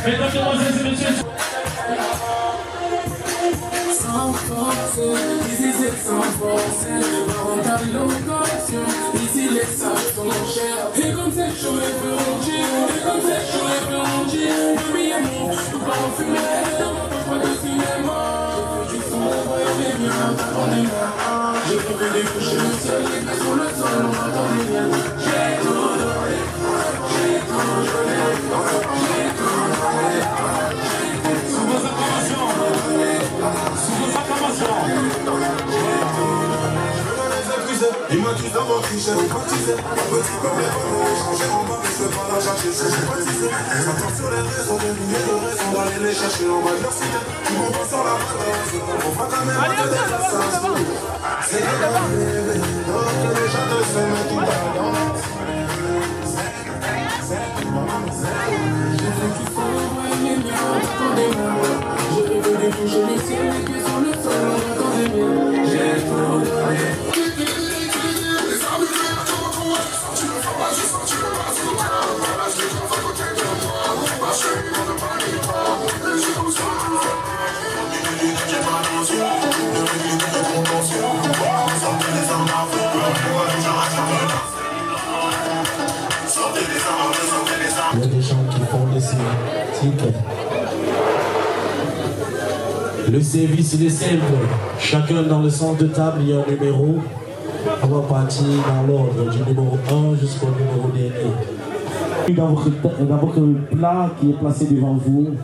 Mesdames, demoiselles et messieurs. Sans forcer, ici c'est sans forcer. On a l'occasion, ici les sacs sont chers. Et comme c'est chaud et peu rougi, et comme c'est chaud et peu rougi. Oui, amour, nous pas en fumer, pas de cinéma. Je veux juste son envoyer bien, attendez-moi. Je veux découcher le ciel, et sur le sol, on m'attendait bien. J'ai tout donné, j'ai tout donné, j'ai tout donné. Sous vos acclamations. Sous vos acclamations. Dis-moi tous d'avoir triché, baptisé. Petit comme les bonnes, échanger en bas, mais je veux pas la chercher, je suis baptisé. S'entend sur les réseaux, des milliers de raisons d'aller les chercher, on va leur citer. Tu m'en passes sur la balance, on va quand même aller des assassins. C'est que la bébé, donc les gens de se mettent tout à danse. Je veux qu'il faut envoyer bien, attendez-moi. Je veux découcher le ciel, les pieds sur le sol, attendez bien. J'ai tout donné. Il y a des gens qui font des tickets. Le service il est simple. Chacun dans le centre de table, il y a un numéro. On va partir dans l'ordre du numéro 1 jusqu'au numéro dernier. Dans votre plat qui est placé devant vous,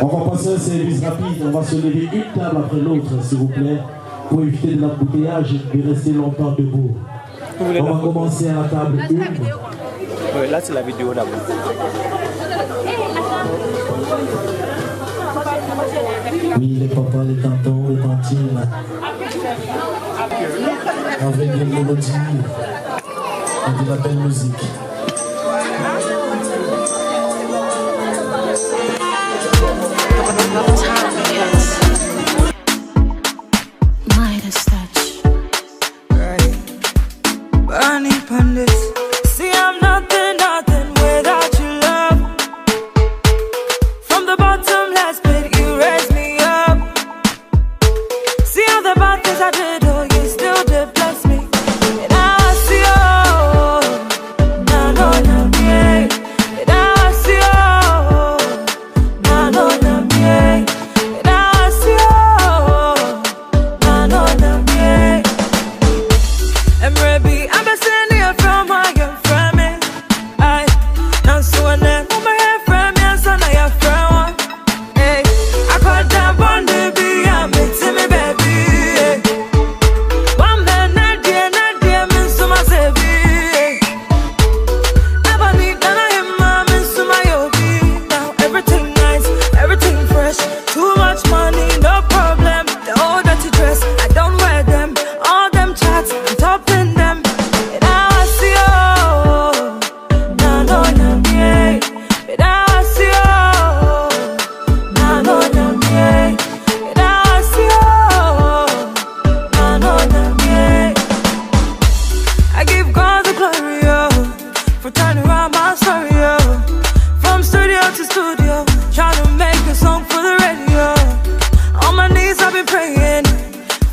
on va passer un service rapide. On va se lever une table après l'autre, s'il vous plaît, pour éviter de l'embouteillage et de rester longtemps debout. On va commencer à la table 1. Oui, là c'est la vidéo d'abord. Oui, les papas, les tontons, les tantines. Avec des mélodies et de la belle musique.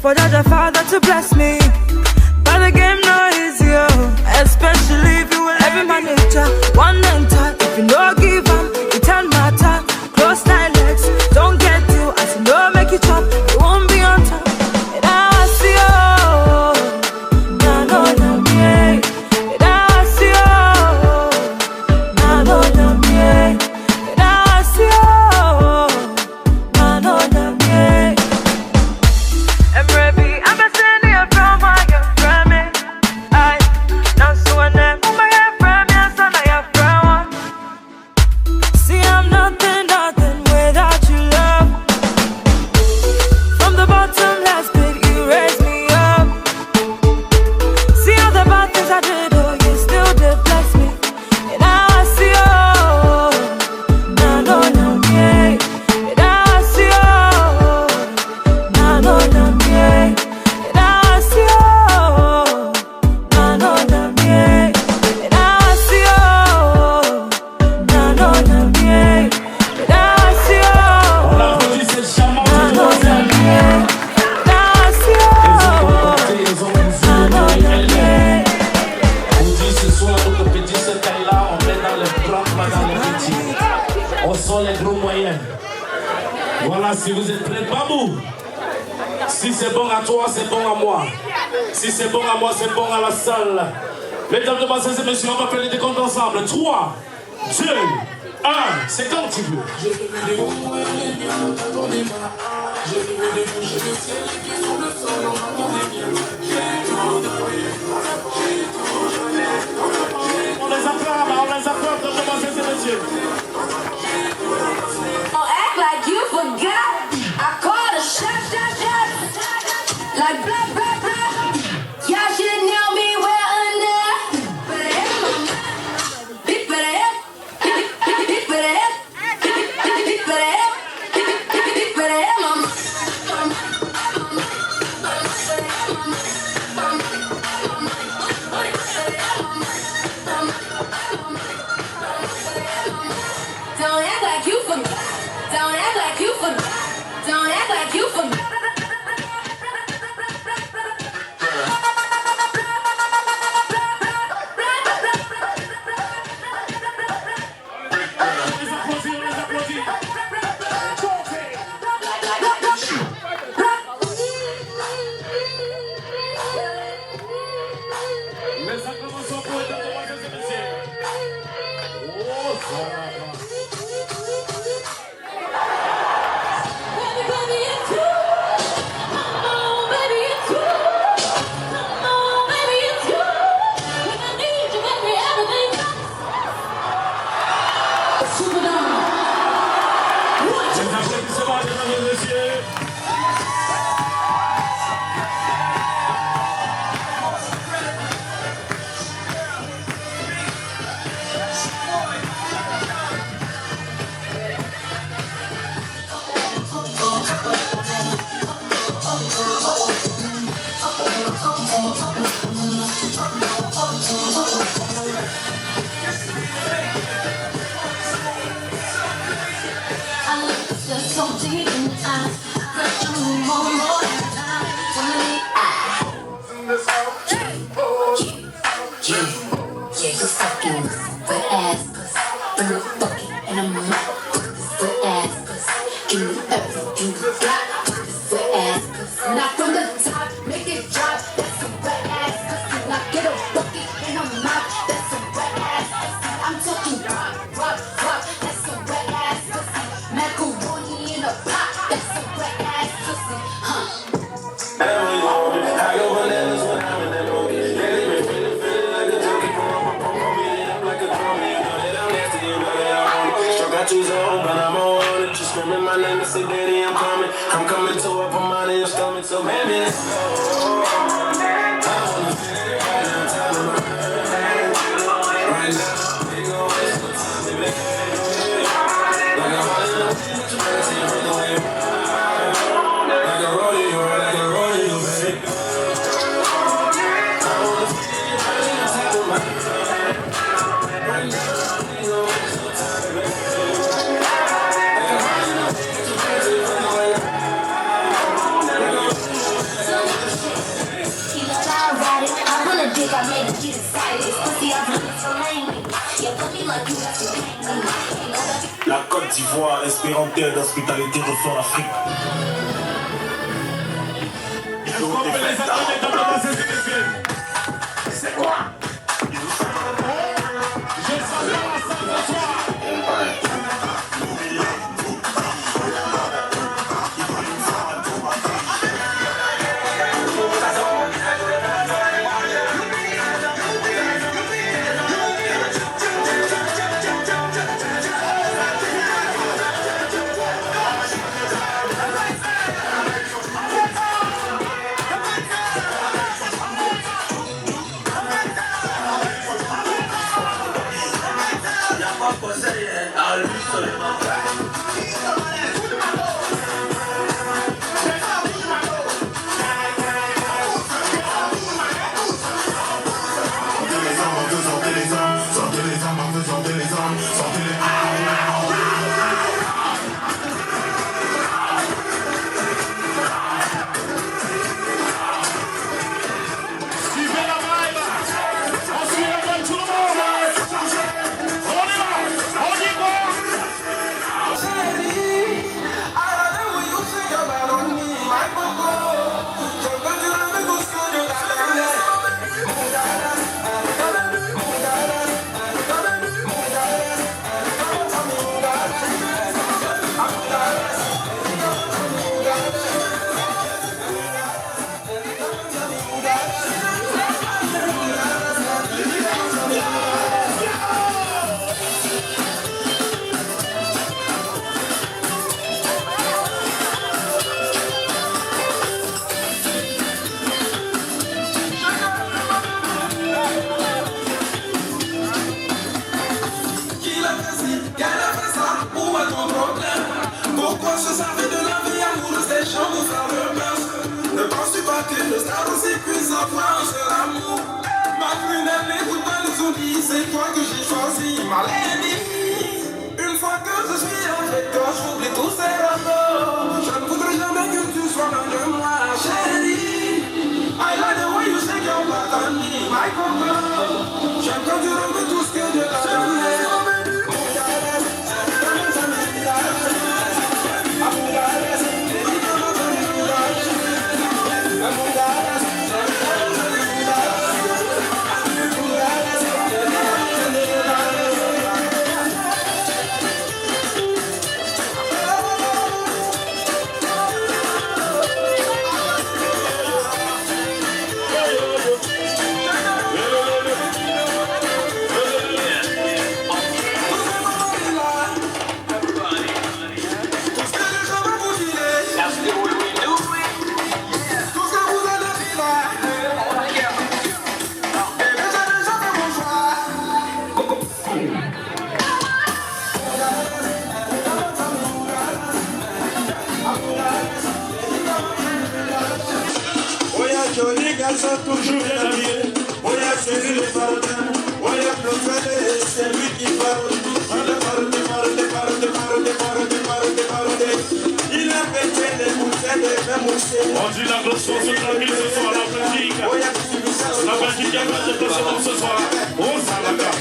For the Father to bless me, but the game no easier. Especially if you will every manager, one enter. If you no give up, it don't matter. Close thy legs, don't get you. As you know, make it chop, you won't be on top. And I see you, na no na me. And I see you, na no na me. And I see you, na no na me. And baby, I'm a sending you from my friend me. I now so and then my friend me and son I friend. See I'm nothing without your love. From the bottom last pit you raised me up. See all the bad things I did, oh you still did bless me. And now I see you, na no na me. And now I see you, na no na me. And now I see you, na no na me. And now I see you, na no na me. On sent les gros moyens. Voilà, si vous êtes prêts, Babou. Si c'est bon à toi, c'est bon à moi. Si c'est bon à moi, c'est bon à la salle. Mesdames, demoiselles et messieurs, on va faire les décomptes ensemble. 3, 2, 1, c'est quand tu veux. Je veux des mots, les miens, attendez moi. Je veux des bouches de ciel qui sont le sol, attendez bien. J'ai tout donné, On les acclame, demoiselles et messieurs. Don't act like you forgot. I called a shot. Like blah, blah, blah. Y'all should know me well enough. Don't act like you forgot. Don't act like you forgot. Don't act like you forgot. Les acclamations pour les demoiselles et messieurs. Oh, ça va. Not from the top, make it drop. That's a wet ass pussy. Now get a bucket in her mouth. That's a wet ass pussy. I'm talking rock. That's a wet ass pussy. Macaroni in a pot. That's a wet ass pussy. I go bananas when I'm in that movie. Lately been feeling like a junkie. Pull me up like a drummer. You know that I'm nasty, you know that I'm on it. Struck out too zone, but I'm on it. Just screaming my name and say, Daddy, I'm coming. I'm coming to up on mine in your stomach, so baby, let's go. I wanna feel it right now. Right now, we gon' waste no time, baby. Like a hot little thing, but you better see it from the way. Like a rodeo, baby. I wanna feel it right on top of my head. Right now, we gon' waste no time, baby. Like a hot little thing, but you better see it from the way. I wanna dig, I made it get excited. Pussy, I want it so lame. Yeah, put me like you got to hang me. La Côte d'Ivoire, espérantée d'hospitalité reçoit l'Afrique. Est-ce qu'on peut les acclamer, demoiselles et messieurs? C'est quoi? Je salue la salle ce soir. enfants, c'est l'amour. Ma prunelle, écoute pas les zombies, c'est toi que j'ai choisi, ma lady. Une fois que je suis avec toi, j'oublie tous ces rapports. Je ne voudrais jamais que tu sois loin de moi, chérie. I like the way you shake your butt on me, my coco. J'aime quand tu remets tout ce que Dieu t'a donné. Joli garçon toujours bien habillé. Oya serrer les baroudins. Oya bloquer, c'est lui qui parle. Il a pété les bouteilles de même moussé. On dit la grosse sauce tranquille ce soir, la Belgique. La Belgique est bien déplacée ce soir. Oh, ça va bien.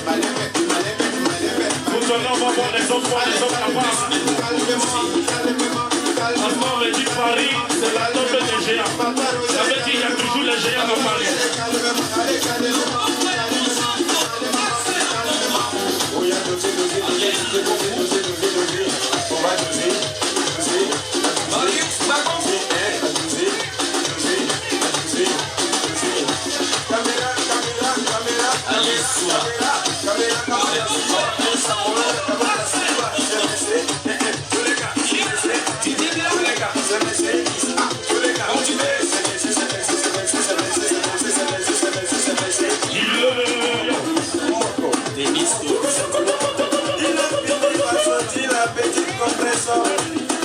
Maintenant, on va voir les autres fois, les autres là-bas. Maintenant, on dit Paris, c'est la tombe des géants. Ça veut dire qu'il y a toujours les géants dans Paris. On va doser.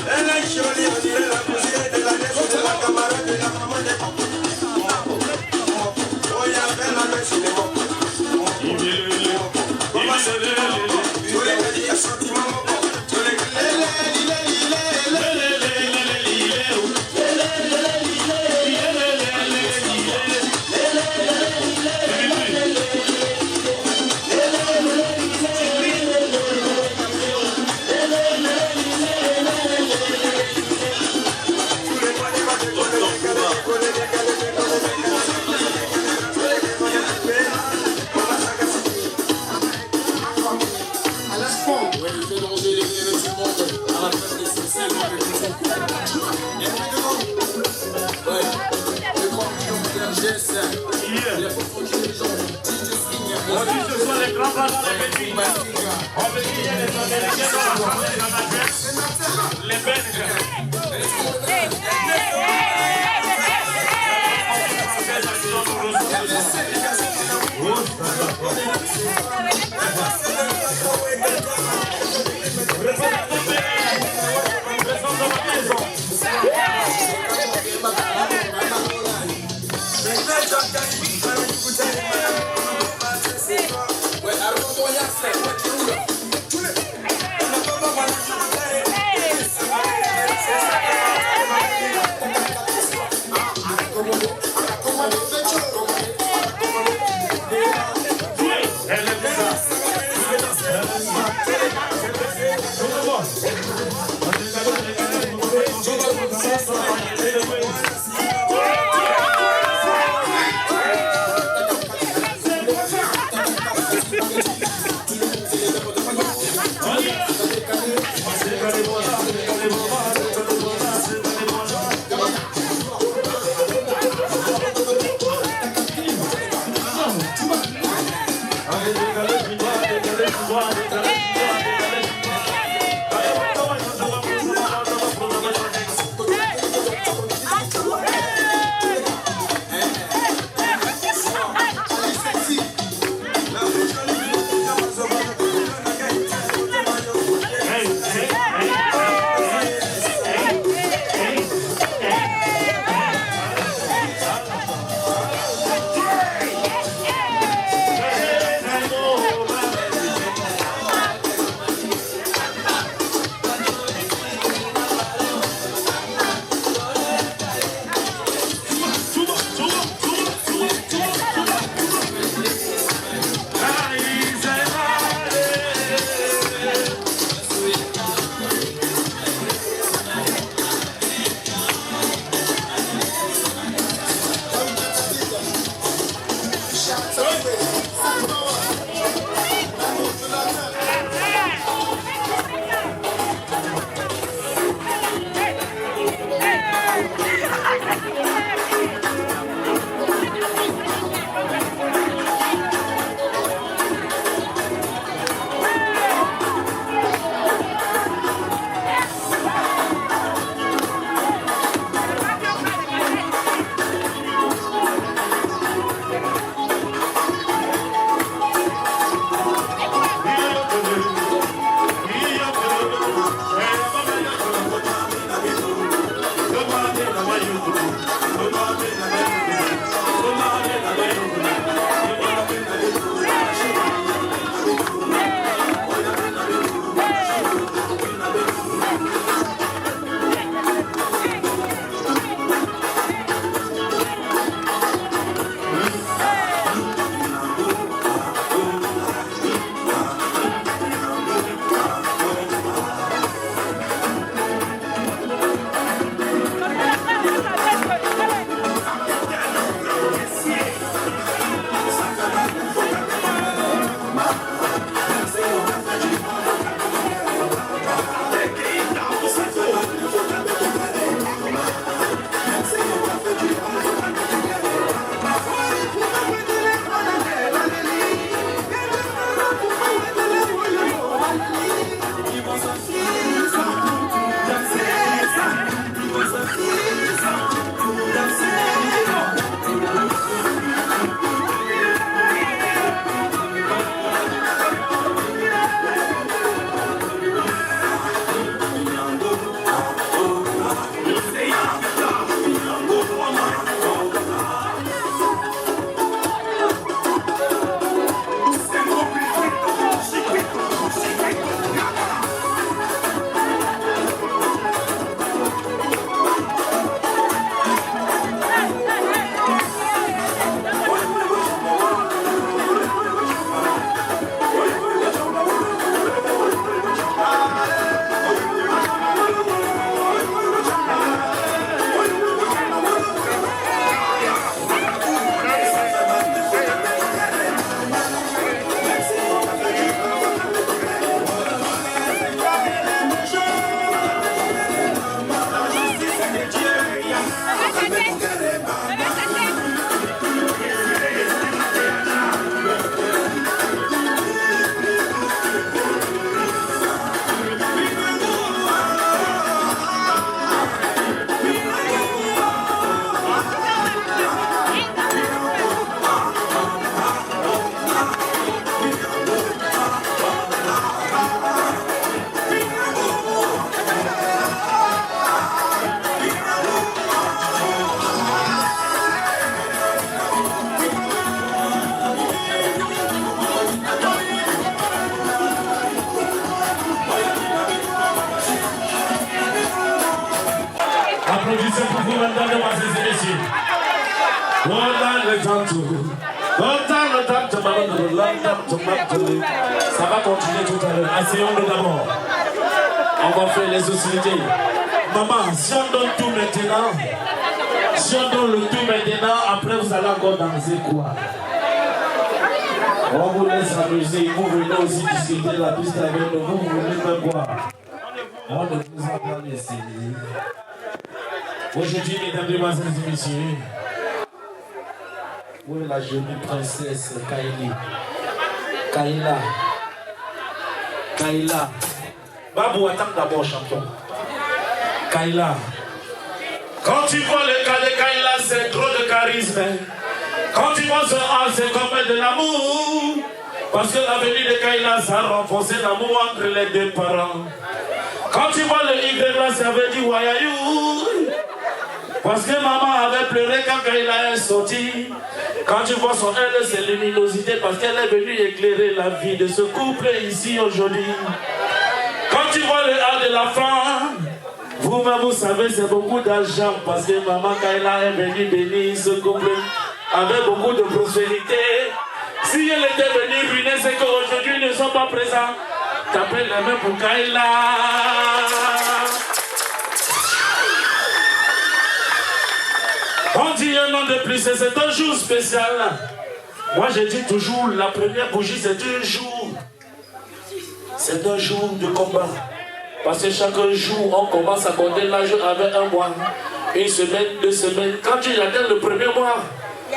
Elle est jolie, on dirait la cousine de la nef de la camarade de la maman de Coco. Oh, y'a belle la bête, c'est bon. Il y a sentiment, mon bon. Les Belges. applaudissements pour vous, mesdames, mesdemoiselles et messieurs. Ça va continuer tout à l'heure. Asseyons-nous d'abord. On va faire les hostilités. Maman, si on donne tout maintenant, si on donne le tout maintenant, après vous allez encore danser quoi? On vous laisse amuser, vous venez aussi discuter la piste avec nous, vous voulez faire quoi? On ne vous a pas laissé. Aujourd'hui, mesdames, mesdemoiselles et messieurs, où est la jolie princesse Kaili? Kaila. Babou, attends d'abord, champion. Kaila. Quand tu vois le cas de Kaila, c'est trop de charisme. Quand tu vois ce A, c'est comme de l'amour. Parce que la venue de Kaila, ça a renforcé l'amour entre les deux parents. Quand tu vois le Y là, ça veut dire Wayayou. Parce que maman avait pleuré quand Kaila est sortie. Quand tu vois son L, c'est luminosité parce qu'elle est venue éclairer la vie de ce couple ici aujourd'hui. Quand tu vois le A de la femme, vous-même vous savez c'est beaucoup d'argent parce que maman Kaila est venue bénir ce couple avec beaucoup de prospérité. Si elle était venue ruiner, c'est qu'aujourd'hui ils ne sont pas présents. Tapez la main pour Kaila. On dit un an de plus et c'est un jour spécial. Moi je dis toujours, la première bougie c'est un jour. C'est un jour de combat. Parce que chaque jour on commence à compter l'âge avec un mois. Une semaine, 2 semaines. Quand tu atteins le premier mois,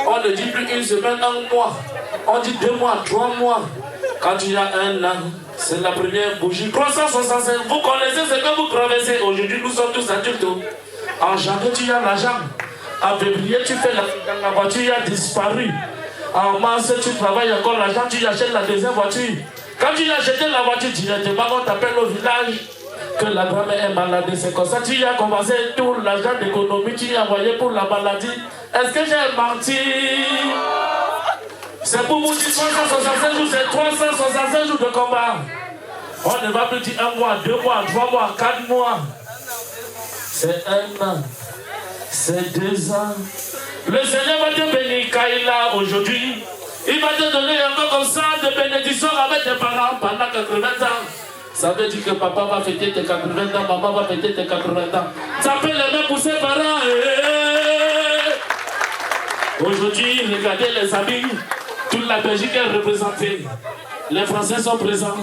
on ne dit plus une semaine, un mois. On dit 2 mois, 3 mois. Quand tu as un an, c'est la première bougie. 365, vous connaissez ce que vous traversez. Aujourd'hui nous sommes tous adultes. En janvier tu as l'argent. En février, tu fais la voiture a disparu. En mars, tu travailles encore l'argent, tu achètes la deuxième voiture. Quand tu as acheté la voiture directement, on t'appelle au village que la grand-mère est malade. C'est comme ça, tu as commencé tout l'argent d'économie, tu as envoyé pour la maladie. Est-ce que j'ai menti? C'est pour vous dire 365 jours, c'est 365 jours de combat. On ne va plus dire 1 mois, 2 mois, 3 mois, 4 mois. C'est 1 an. C'est 2 ans. Le Seigneur va te bénir Kaila aujourd'hui. Il va te donner encore comme ça de bénédiction avec tes parents pendant 80 ans. Ça veut dire que papa va fêter tes 80 ans, maman va fêter tes 80 ans. Ça fait les mains pour ses parents. Aujourd'hui, regardez les amis. Toute la Belgique est représentée. Les Français sont présents.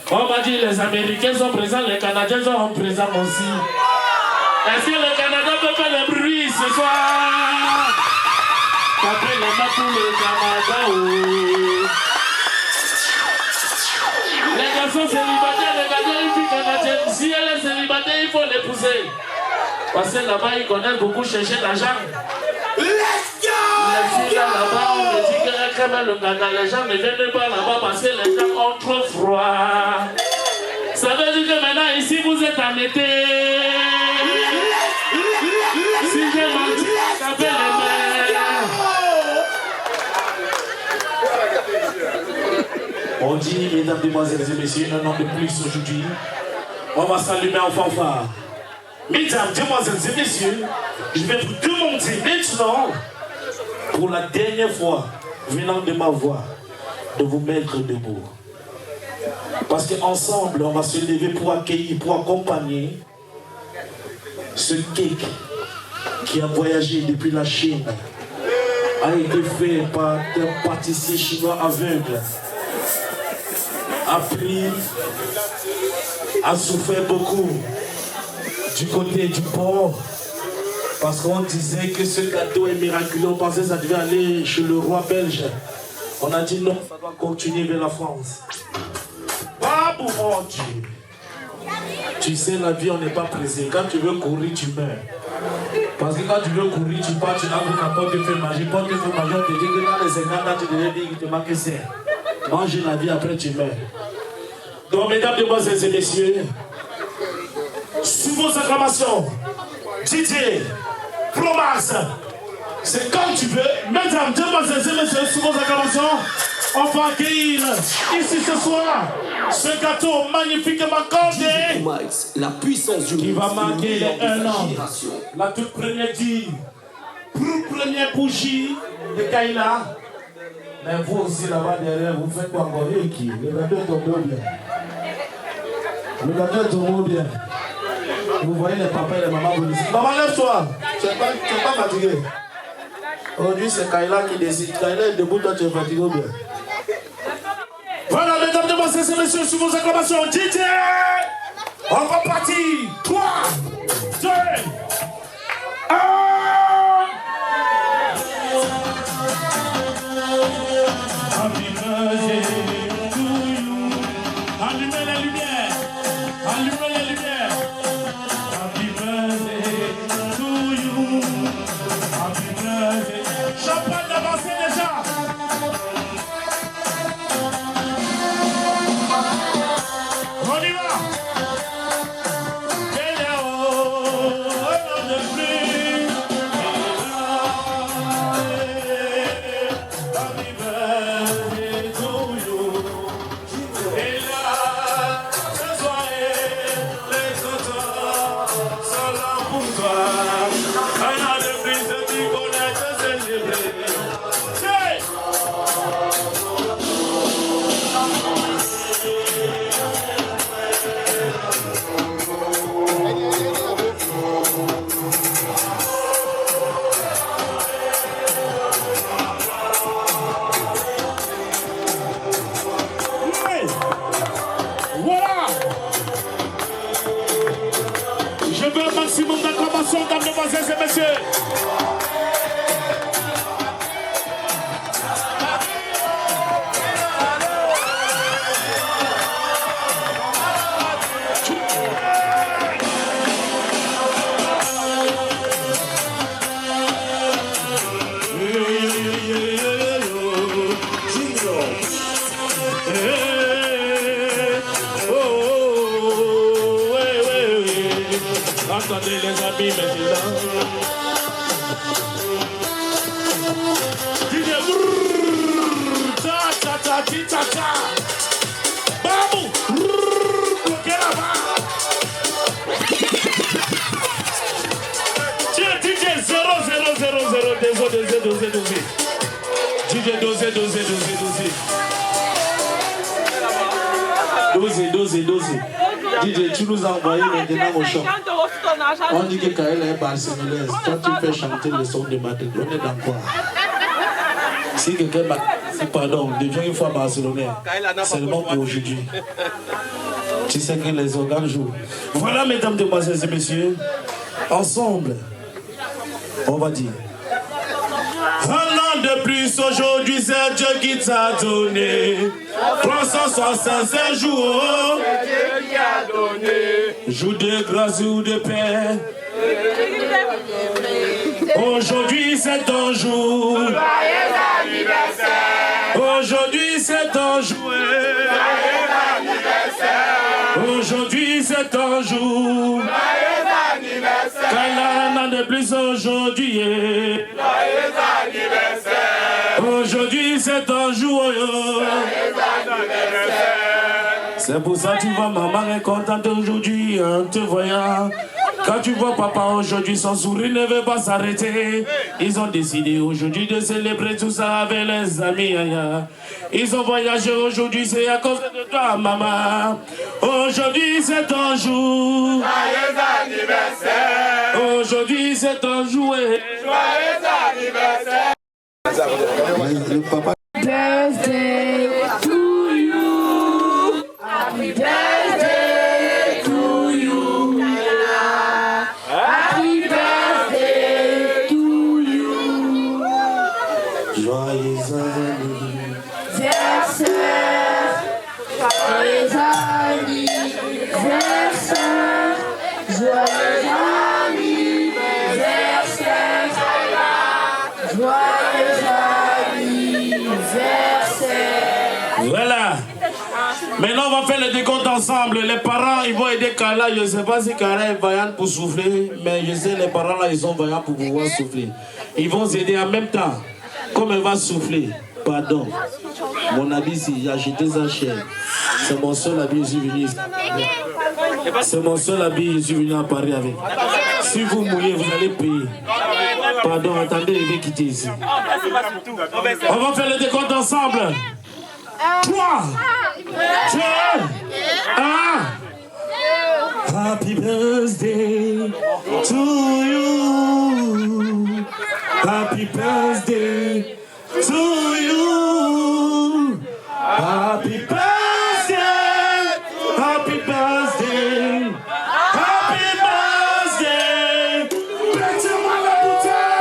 On va dire les Américains sont présents, les Canadiens sont présents aussi. Est-ce que le Canada peut faire le bruit ce soir? Tapez les mains pour le Canada. Les garçons célibataires, regardez une fille canadienne. Si elle est célibataire, il faut l'épouser. Parce que là-bas, ils connaissent beaucoup chercher l'argent. Let's go! Les filles là-bas, on me dit que quand même le Canada, les gens ne viennent pas là-bas parce que les gens ont trop froid. Ça veut dire que maintenant, ici, vous êtes en été. Si j'ai menti, tapez les mains. On dit, mesdames, mesdemoiselles et messieurs, un an de plus aujourd'hui. On va s'allumer en fanfare. Mesdames, mesdemoiselles et messieurs, je vais vous demander maintenant, pour la dernière fois, venant de ma voix, de vous mettre debout. Parce qu'ensemble, on va se lever pour accueillir, pour accompagner ce cake qui a voyagé depuis la Chine, a été fait par un pâtissier chinois aveugle, a souffert beaucoup du côté du port, parce qu'on disait que ce gâteau est miraculeux, on pensait que ça devait aller chez le roi belge. On a dit non, ça doit continuer vers la France. Babou, mon Dieu. Tu sais, la vie, on n'est pas pressé. Quand tu veux courir, tu meurs. Parce que quand tu veux courir, tu pars, tu ouvres la porte, tu fais manger. Porte, tu fais manger, on te dit que dans les 50 ans, tu devais dire qu'il te manque ça. Mange la vie, après tu meurs. Donc, mesdames, demoiselles et messieurs, sous vos acclamations, Didier, Promax, c'est comme tu veux. Mesdames, demoiselles et messieurs, sous vos acclamations, on va accueillir ici ce soir Ce gâteau magnifiquement cordé la puissance du qui va marquer les 1 an. La toute première bougie de Kaila. Mais vous aussi là-bas derrière, vous faites quoi encore? Et qui? Le gâteau est tombé bien. Le gâteau est tombé bien. Vous voyez les papas et les mamans venir ici. Maman, lève-toi. Tu n'es pas fatigué. Aujourd'hui, c'est Kaila qui décide. Kaila est debout, toi tu es fatigué ou bien? Voilà, mesdames, demoiselles et messieurs, sous vos acclamations, DJ! On va partir! 3, 2, 1! Happy birthday to you. Allumez les lumières. Allumez les lumières. Happy birthday to you. Happy birthday. Champagne avancé déjà. On y va. Mesdames, demoiselles et messieurs. Attendez les amis maintenant. DJ ta ta ta ta ta. Babou bloquez là-bas. DJ 0 0 0 0 désolé. DJ dosé. DJ, tu nous as envoyé maintenant au chant. On dit que Kaila est barcelonaise. Toi, tu fais chanter le son de Madrid. On est dans quoi? Si quelqu'un m'a dit, pardon, devient une fois barcelonais, seulement pour aujourd'hui. Tu sais que les organes jouent. Voilà, mesdames, demoiselles et messieurs, ensemble, on va dire. Un an de plus aujourd'hui, c'est Dieu qui t'a donné. 365 jours. C'est Dieu qui a donné. Jour de grâce ou de paix. Aujourd'hui, c'est ton jour. Joyeux anniversaire. Aujourd'hui, c'est ton jour. Joyeux anniversaire. Aujourd'hui, c'est ton jour. Joyeux anniversaire. Qu'un an de plus aujourd'hui. Joyeux anniversaire. Aujourd'hui, c'est ton jour. Joyeux anniversaire. C'est pour ça que tu vois maman est contente aujourd'hui en te voyant. Quand tu vois papa aujourd'hui, son sourire ne veut pas s'arrêter. Ils ont décidé aujourd'hui de célébrer tout ça avec les amis. Ils ont voyagé aujourd'hui, c'est à cause de toi maman. Aujourd'hui c'est ton jour. Joyeux anniversaire. Aujourd'hui c'est ton jour. Joyeux anniversaire. Le papa. Birthday to you. Happy birthday to you. Happy birthday to you. Joyeux anniversaire. Joyeux anniversaire. Joyeux anniversaire. Joyeux anniversaire. Voilà. Maintenant, on va faire le décompte ensemble. Les parents, ils vont aider Kaila. Je ne sais pas si Kaila est vaillante pour souffler, mais je sais les parents là, ils sont vaillants pour pouvoir souffler. Ils vont s'aider en même temps. Comme elle va souffler, pardon. Mon habit, j'ai acheté ça cher. C'est mon seul habit, je suis venu. C'est mon seul habit, je suis venu à Paris avec. Si vous mouillez, vous allez payer. Pardon, attendez, je vais quitter ici. On va faire le décompte ensemble. 3, 2, 1. Happy birthday to you. Happy birthday to you. Happy birthday. Happy birthday. Happy birthday. Mettez-moi la bouteille.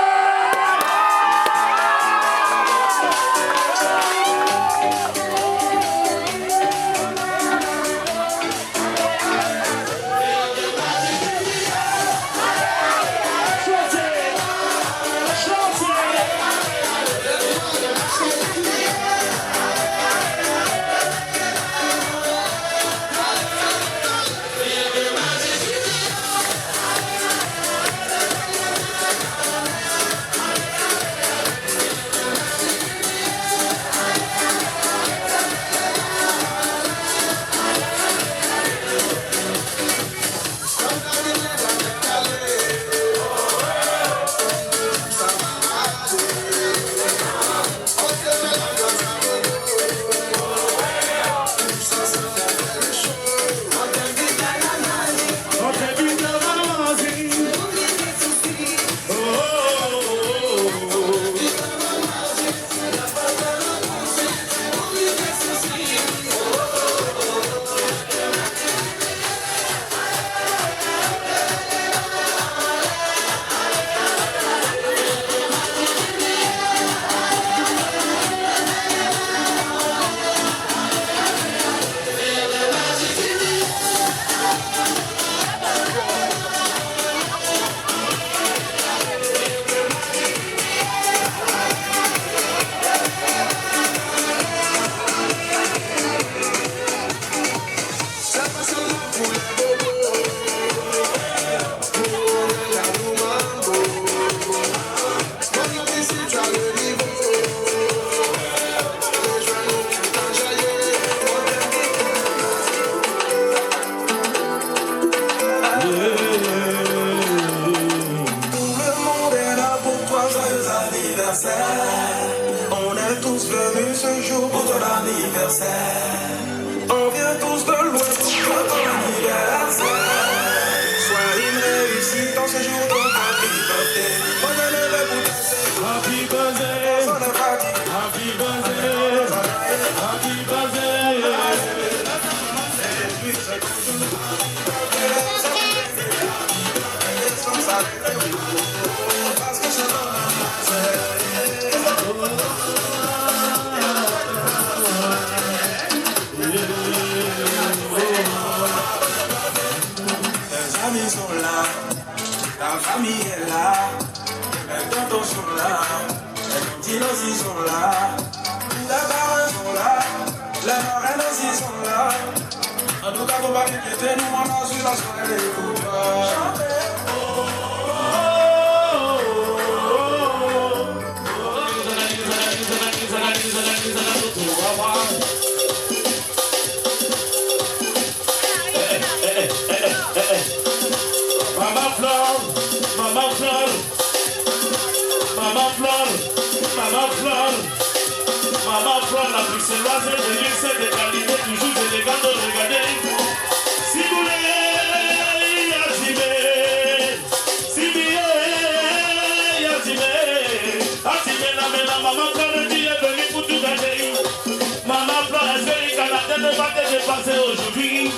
Aujourd'hui,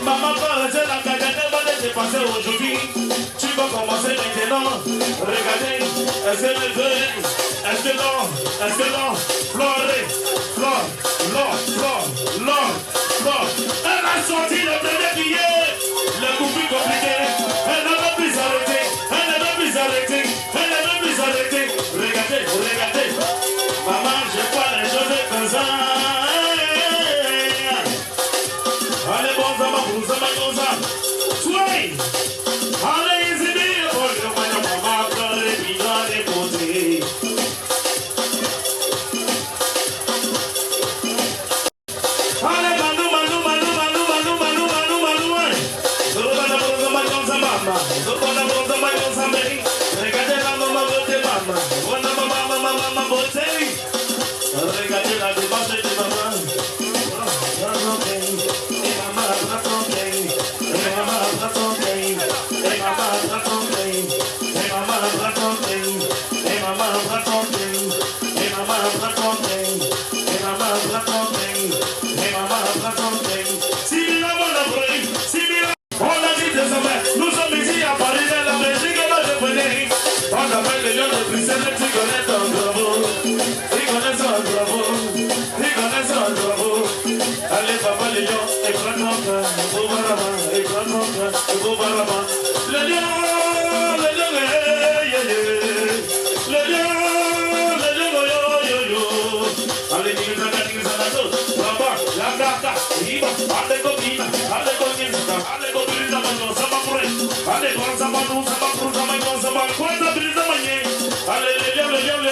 maman parle de la cagade, va te dépasser aujourd'hui. Tu vas commencer maintenant. Regardez, elle s'est levée. Est-ce que non, Floré, Flore. Elle a sorti le premier billet, le coup plus compliqué. Elle n'a pas pu s'arrêter. Regardez. Maman, je vois les choses comme ça. Allez, bon, ça va. Sway! Allez, c'est bien, pour le moment, maman, dans les bidons, les côtés. mama, Zokona bonza mayosa mei, regate la mama bote mama, Wana mama bote, regate la debate de mama, nous sommes ici à Paris dans la Belgique et dans le Bénin. On appelle les lions de Bruxelles, tu connais ton bravo. Ils connaissent son bravo. Ils connaissent son bravo. Allez papa les lions, et prends ton cœur, beau barama, et prends ton cœur, beau barama. Le lion, le lion, le lion, yo. Allez, dis-le, papa, la gata, Iba, allez copine, allez copine, allez copine. Allez, prends sa main, sa main, quoi ça brise la manière. Allez, les lions de Bruxelles.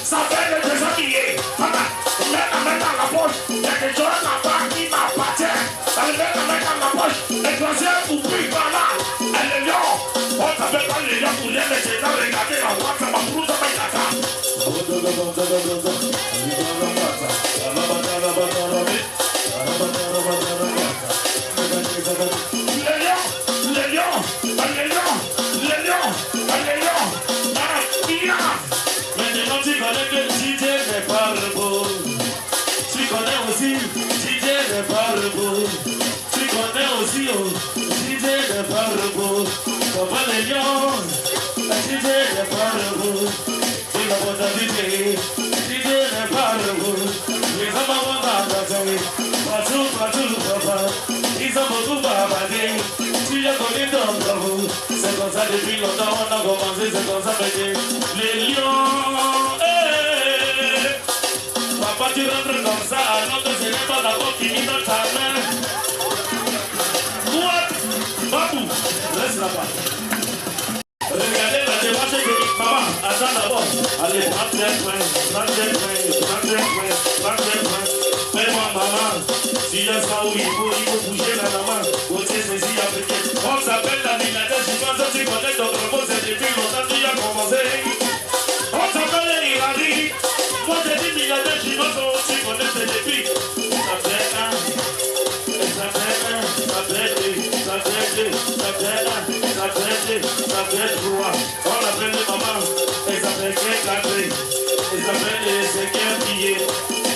Ça fait le déshabillé. Mets la main dans la poche. Il y a des gens là-bas qui m'appartiennent. Allez, mets la main dans la poche. Écrasez ou puis voilà. Les lions. On t'appelle pas les lions pour les laisser là. Regardez la voix, ça va pour ça. Maintenant tu connais que DJ n'est pas le beau. Tu connais aussi DJ n'est pas le beau. Tu connais aussi DJ n'est pas le beau. Comment les lions, DJ n'est pas le beau. DJ n'est pas le beau. Les hommes vont t'attaquer. Partout, papa. Ils ont beaucoup babadé. Tu as connu ton bravo. C'est comme ça depuis longtemps on a commencé. C'est comme ça que les lions. Papa tu rentres comme ça. Alors que ce n'est pas d'abord qui mit dans ta main. What? Babou, laisse là-bas. Regardez la démarche de maman, attends d'abord. Allez, prends tes points. Fais-moi maman, si je sais où il faut bouger la maman. Côté ceci africain. On s'appelle la Bangladesh, je pense que tu connais ton bravo, c'est depuis longtemps que tu as commencé. On s'appelle l'Irani. Moi j'ai dit Bangladesh, je pense que tu connais c'est depuis. Ça fait droit. On appelle les mamans, elles s'appellent Kékatré, elles s'appellent les séquelles billets.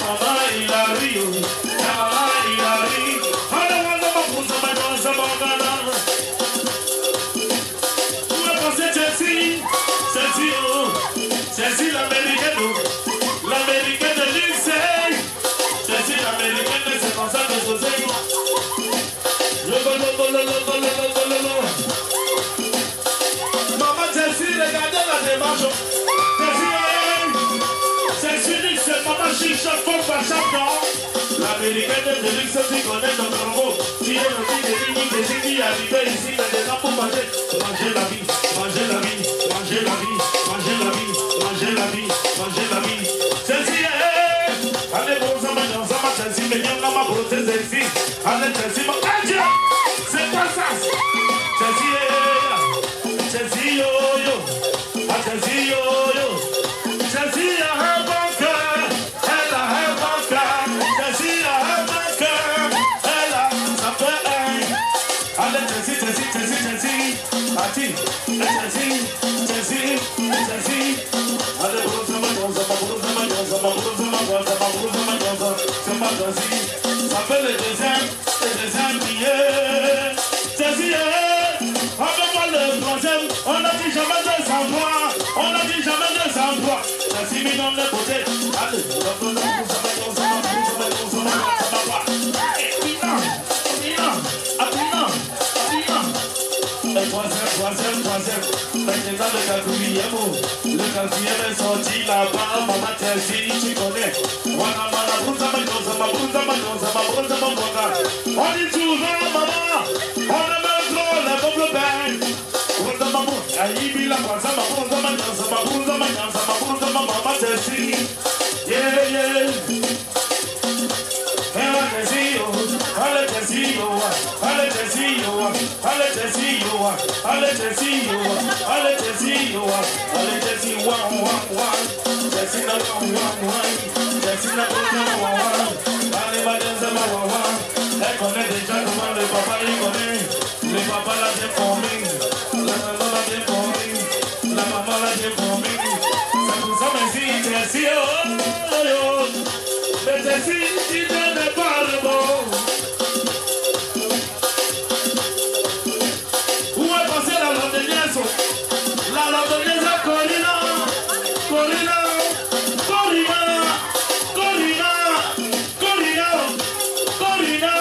Maman il arrive, maman il arrive. On demande ma pour ça, maintenant ça va dans. Où est passé Chelsea, l'américaine de lycée. Chelsea, l'américaine, c'est comme ça que je sais. Maman Chelsea, regardez la démarche. Chelsea, c'est maman chicha comme par chaque temps. L'américaine de luxe, tu connais ton bravo. Tu es le fils de Vigny, des Vigny arrivés ici, mais des gens pour manger. Manger la vie. Chelsea, allez, bon, ça m'a Chelsea, mais il y a ma prothèse ici. Allez, Chelsea, c'est quoi ça? Chelsea, yo. Chelsea, a un bon cœur. Elle a un bon cœur. Chelsea a un bon cœur. Elle a, ça fait un. Allez, Chelsea. Ati, Chelsea. Allez, ça fait le deuxième billet. Chelsea, rappelle-moi le troisième. On a dit jamais 200 fois. Chelsea, mis dans le côté. Allez, troisième. Maintenant le quatrième est sorti là-bas. Maman Chelsea, tu connais. On dit souvent maman, on aime trop les bubble bang. Aïe, la Elle connaît déjà comment le papa il connaît. Le papa l'a bien formé, la maman l'a bien formé, la maman l'a bien formé. C'est pour ça que si oh, mais c'est si tu ne parles pas. Où est passée la londonienne? La londonienne Corina, Corina, Corina, Corina, Corina, Corina.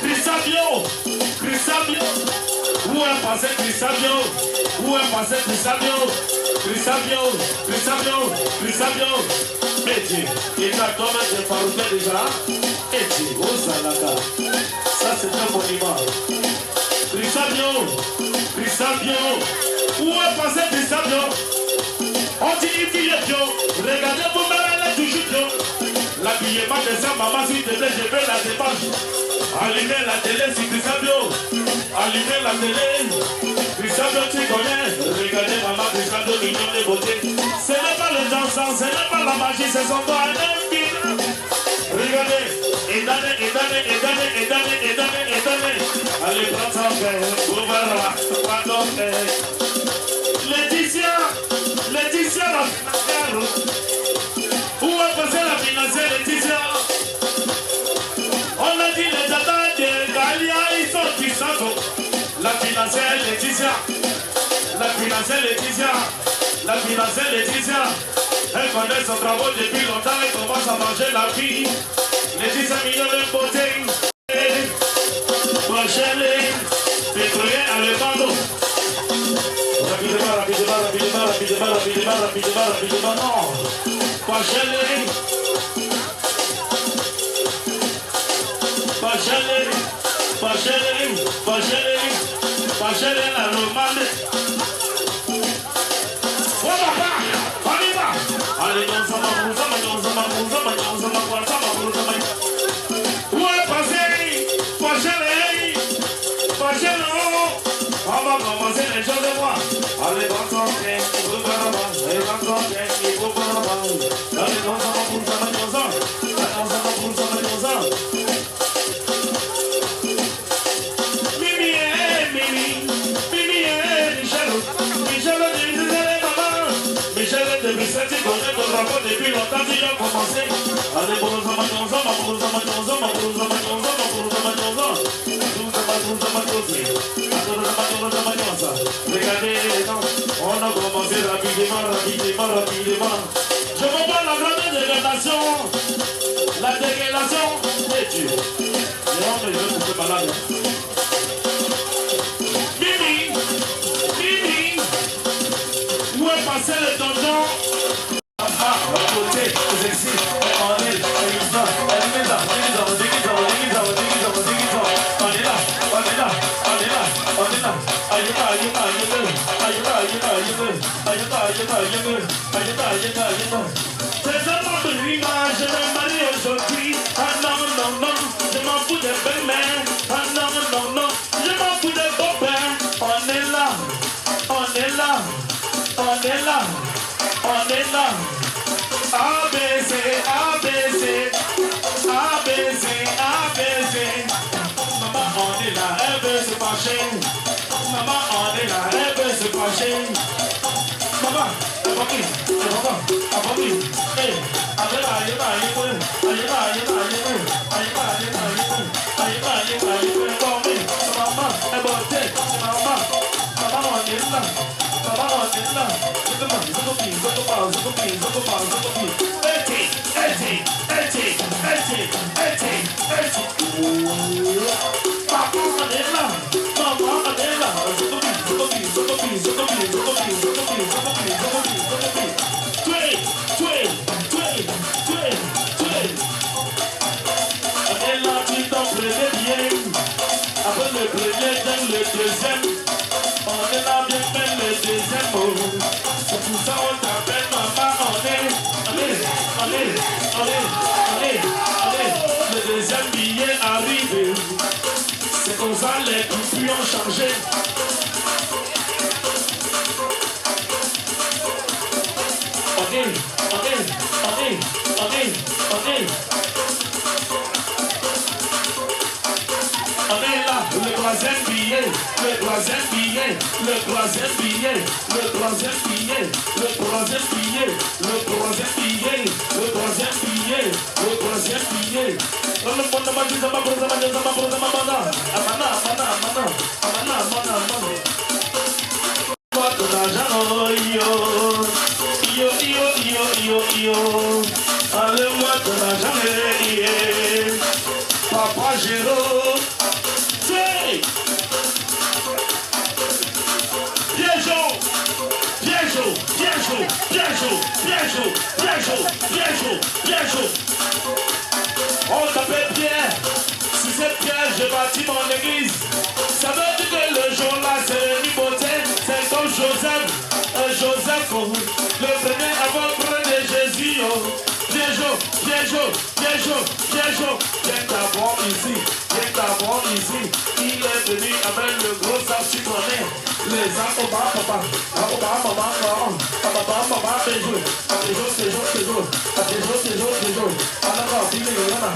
Cristabio, Cristabio, où est passé Cristabio? Où est passé Cristabio? Cristabio, Cristabio, Cristabio. Métier, et là comme j'ai farouché déjà. Métier, oh Salaka. Ça c'est un monument. Cristabio, Cristabio, où est passé Cristabio? On dit qu'il est bio, regardez vous même elle est toujours bio. L'habillement de sa maman s'il te plaît, je vais la démarche. Allumez la télé si Cristabio, allumez la télé. Cristabio tu connais, regardez maman Cristabio, l'union des beautés. Ce n'est pas le dansant, ce n'est pas la magie, c'est son doigt un film. Regardez, et donnez. Allez, prends ton père, ouvre-la, prends ton père. Laetitia, la financière. Où est passée la financière, Laetitia? On a dit les attaques de Galia, ils sont puissants. La financière, Laetitia. La financière, Laetitia. La financière, Laetitia. Elle connaît son travail depuis longtemps, elle commence à manger la vie. Laetitia millions de beauté. Prochaine pétrolier à l'ébando. Rapidement, non. Prochaine la romande. Oh papa, on y va. Allez, où est passé? Prochaine, on va commencer les choses de moi. Allez, dans son train, allez, dans son train, il faut pas la balle. Allez, dans son Mimi, Michel, Michel, depuis cette connaît ton rapport depuis longtemps, il a commencé. Allez, bon, regardez, on a commencé rapidement. Je vois pas la grande dégradation, la dégradation de Dieu. Non, mais je ne suis pas là. Mimi, où est passé le tonton? À côté, aux exils, on est là. C'est tellement de l'image, je vais marier aujourd'hui. Ah non, je m'en fous des belles-mères. Ah non, je m'en fous des beaux-pères. On est là. ABC. Maman, on est là, elle veut se pencher. Maman, on est là, elle veut se pencher. Maman, c'est pas qui? Hey, allez là, maman, elle botte, maman, on est là. Après le premier, le deuxième. On est là bien fait le deuxième mot. C'est pour ça on t'appelle coups en chargé. On est là, le troisième billet, le troisième billet, le troisième billet, le troisième billet, le troisième billet, le troisième billet, le troisième billet, le troisième billet. Allez-moi ton argent, Papa Géraud. Bien chaud, bien chaud, bien chaud, bien chaud, bien chaud, bien chaud, bien chaud, bien chaud. On t'appelle Pierre. Si c'est Pierre, je bâtis mon église. Ça veut dire que le jour-là, c'est le liberté. C'est comme Joseph, Joseph, le premier avant de Jésus. Bien chaud, bien chaud, bien chaud, bien chaud. Viens t'avoir ici, viens t'avoir ici. Il est venu avec le gros sac, tu connais. Les accompagnes, papa, accompagnes, maman, papa, maman, tes jours, tes jours, tes jours, tes jours, tes jours, tes jours, tes jours. Alors, il est là.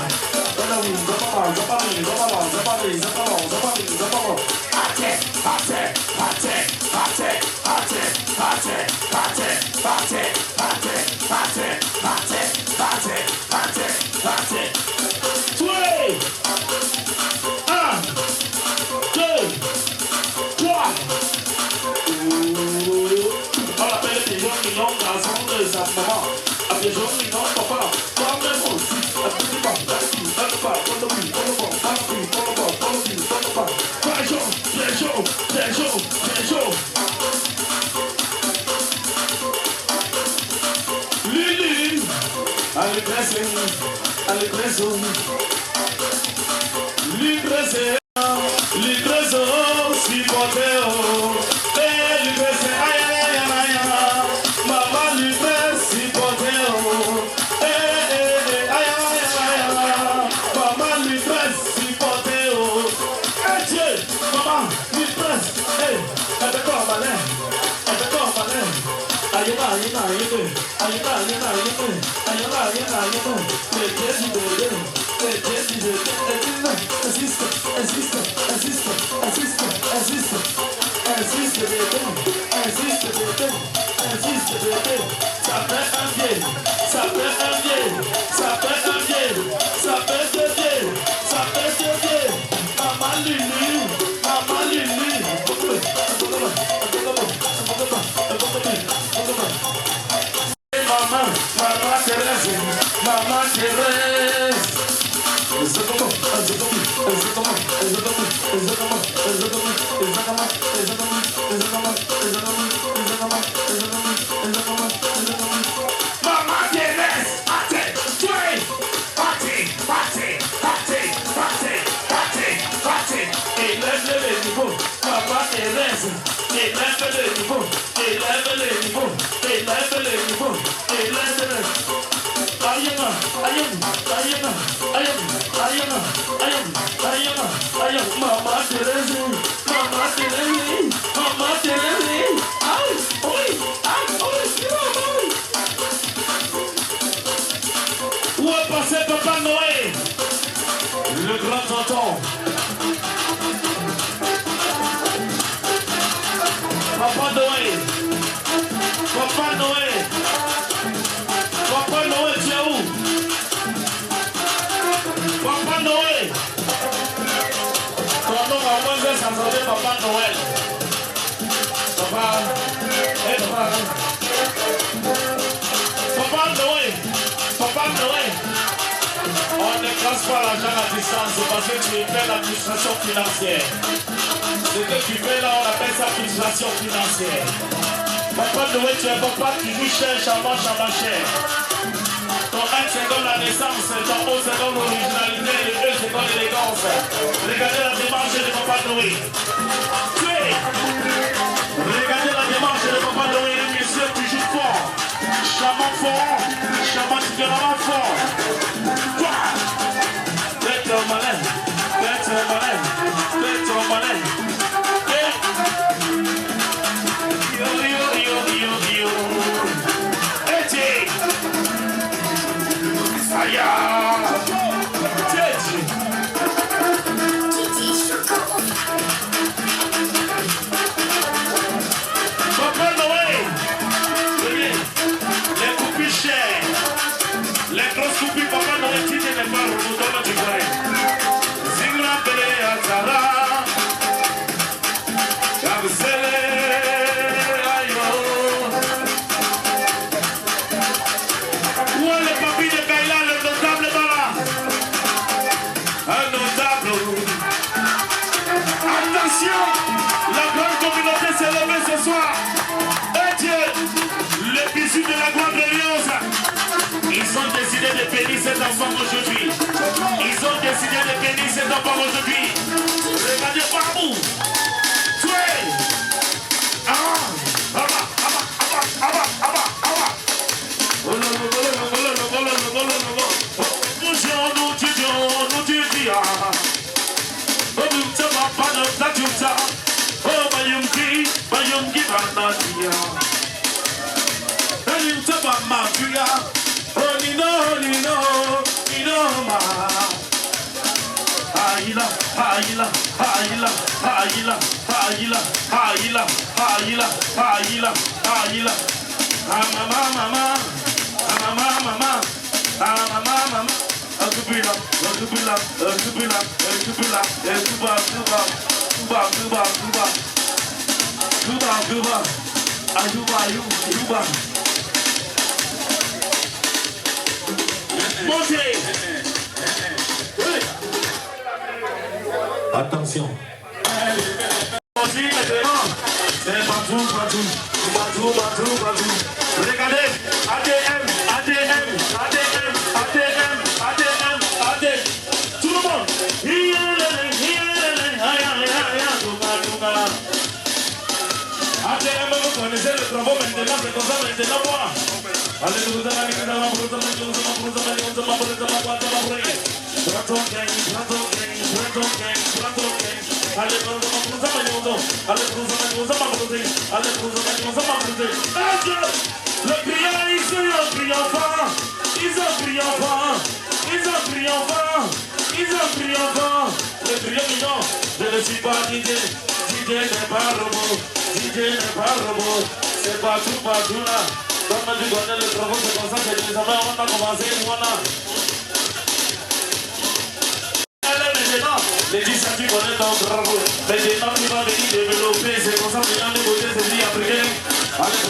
Où est passé Papa Noé, le grand tonton? Papa Noé, Papa Noé, Papa Noé, tu es où? Papa Noé, ton nom à moi, ça s'appelle Papa Noël. Papa, hey papa. Papa Noé, Papa Noé, on ne casse pas l'argent à distance parce que tu fais l'administration financière. Ce que tu fais là, on appelle ça administration financière. Papa Noé, tu es papa, tu joues cher, charmant, cher. Ton 1 seconde la naissance, ton 11 seconde l'originalité et 2 secondes l'élégance. Regardez la démarche de Papa Noé. Regardez la démarche de Papa Noé, les messieurs, tu joues fort. Charmant fort, différemment fort. Faites un malin, faites un malin, faites un malin. gloire glorieuse. Ils ont décidé de bénir cet enfant aujourd'hui. Ils ont décidé de bénir cet enfant aujourd'hui. Regardez par vous. Tuez. Attention. C'est partout. Regardez, ADM. Tout le monde. ADM, vous connaissez le travaux maintenant, c'est comme ça maintenant moi. Le priant ici, le priant, je ne suis pas DJ n'est pas robot, c'est partout là. Comme tu connais le travail, c'est comme ça que les enfants on a commencé, les 10 ans tu connais ton travail, mais maintenant tu vas venir développer, c'est comme ça que les gens de côté se disent africain. Allez,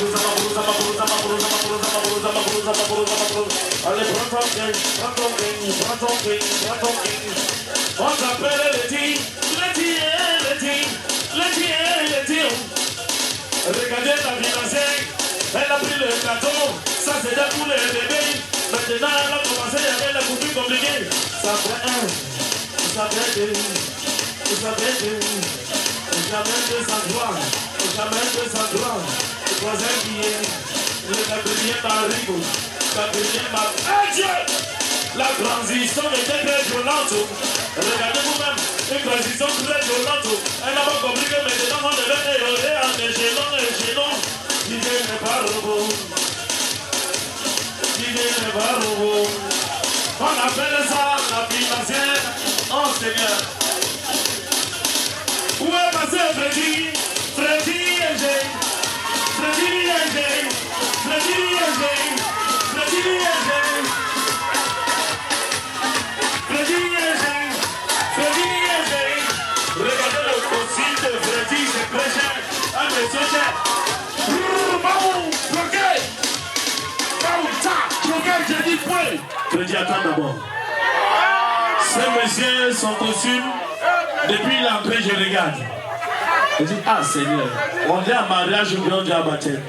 allez, prends ton king. On s'appelle le team. Regardez la fiancée, elle a pris le gâteau, ça c'était pour les bébés. Maintenant elle a commencé avec les coupures compliquées. Ça fait un, ça fait deux, jamais 203, le troisième billet, le quatrième marigot, la transition était très violente. Regardez vous-même, une transition très violente. Elle n'a pas compris que maintenant on devait éroder en échelon. DJ n'est pas robot. On appelle ça la financière. Oh Seigneur. Où est passé Freddy LG. Regardez le costume de Freddy, c'est très cher. Un monsieur cher. J'ai dit point. Freddy, attends d'abord. Ce monsieur, son costume, depuis l'entrée, je regarde. Je dis, ah Seigneur, on dit à mariage ou bien on dit à baptême.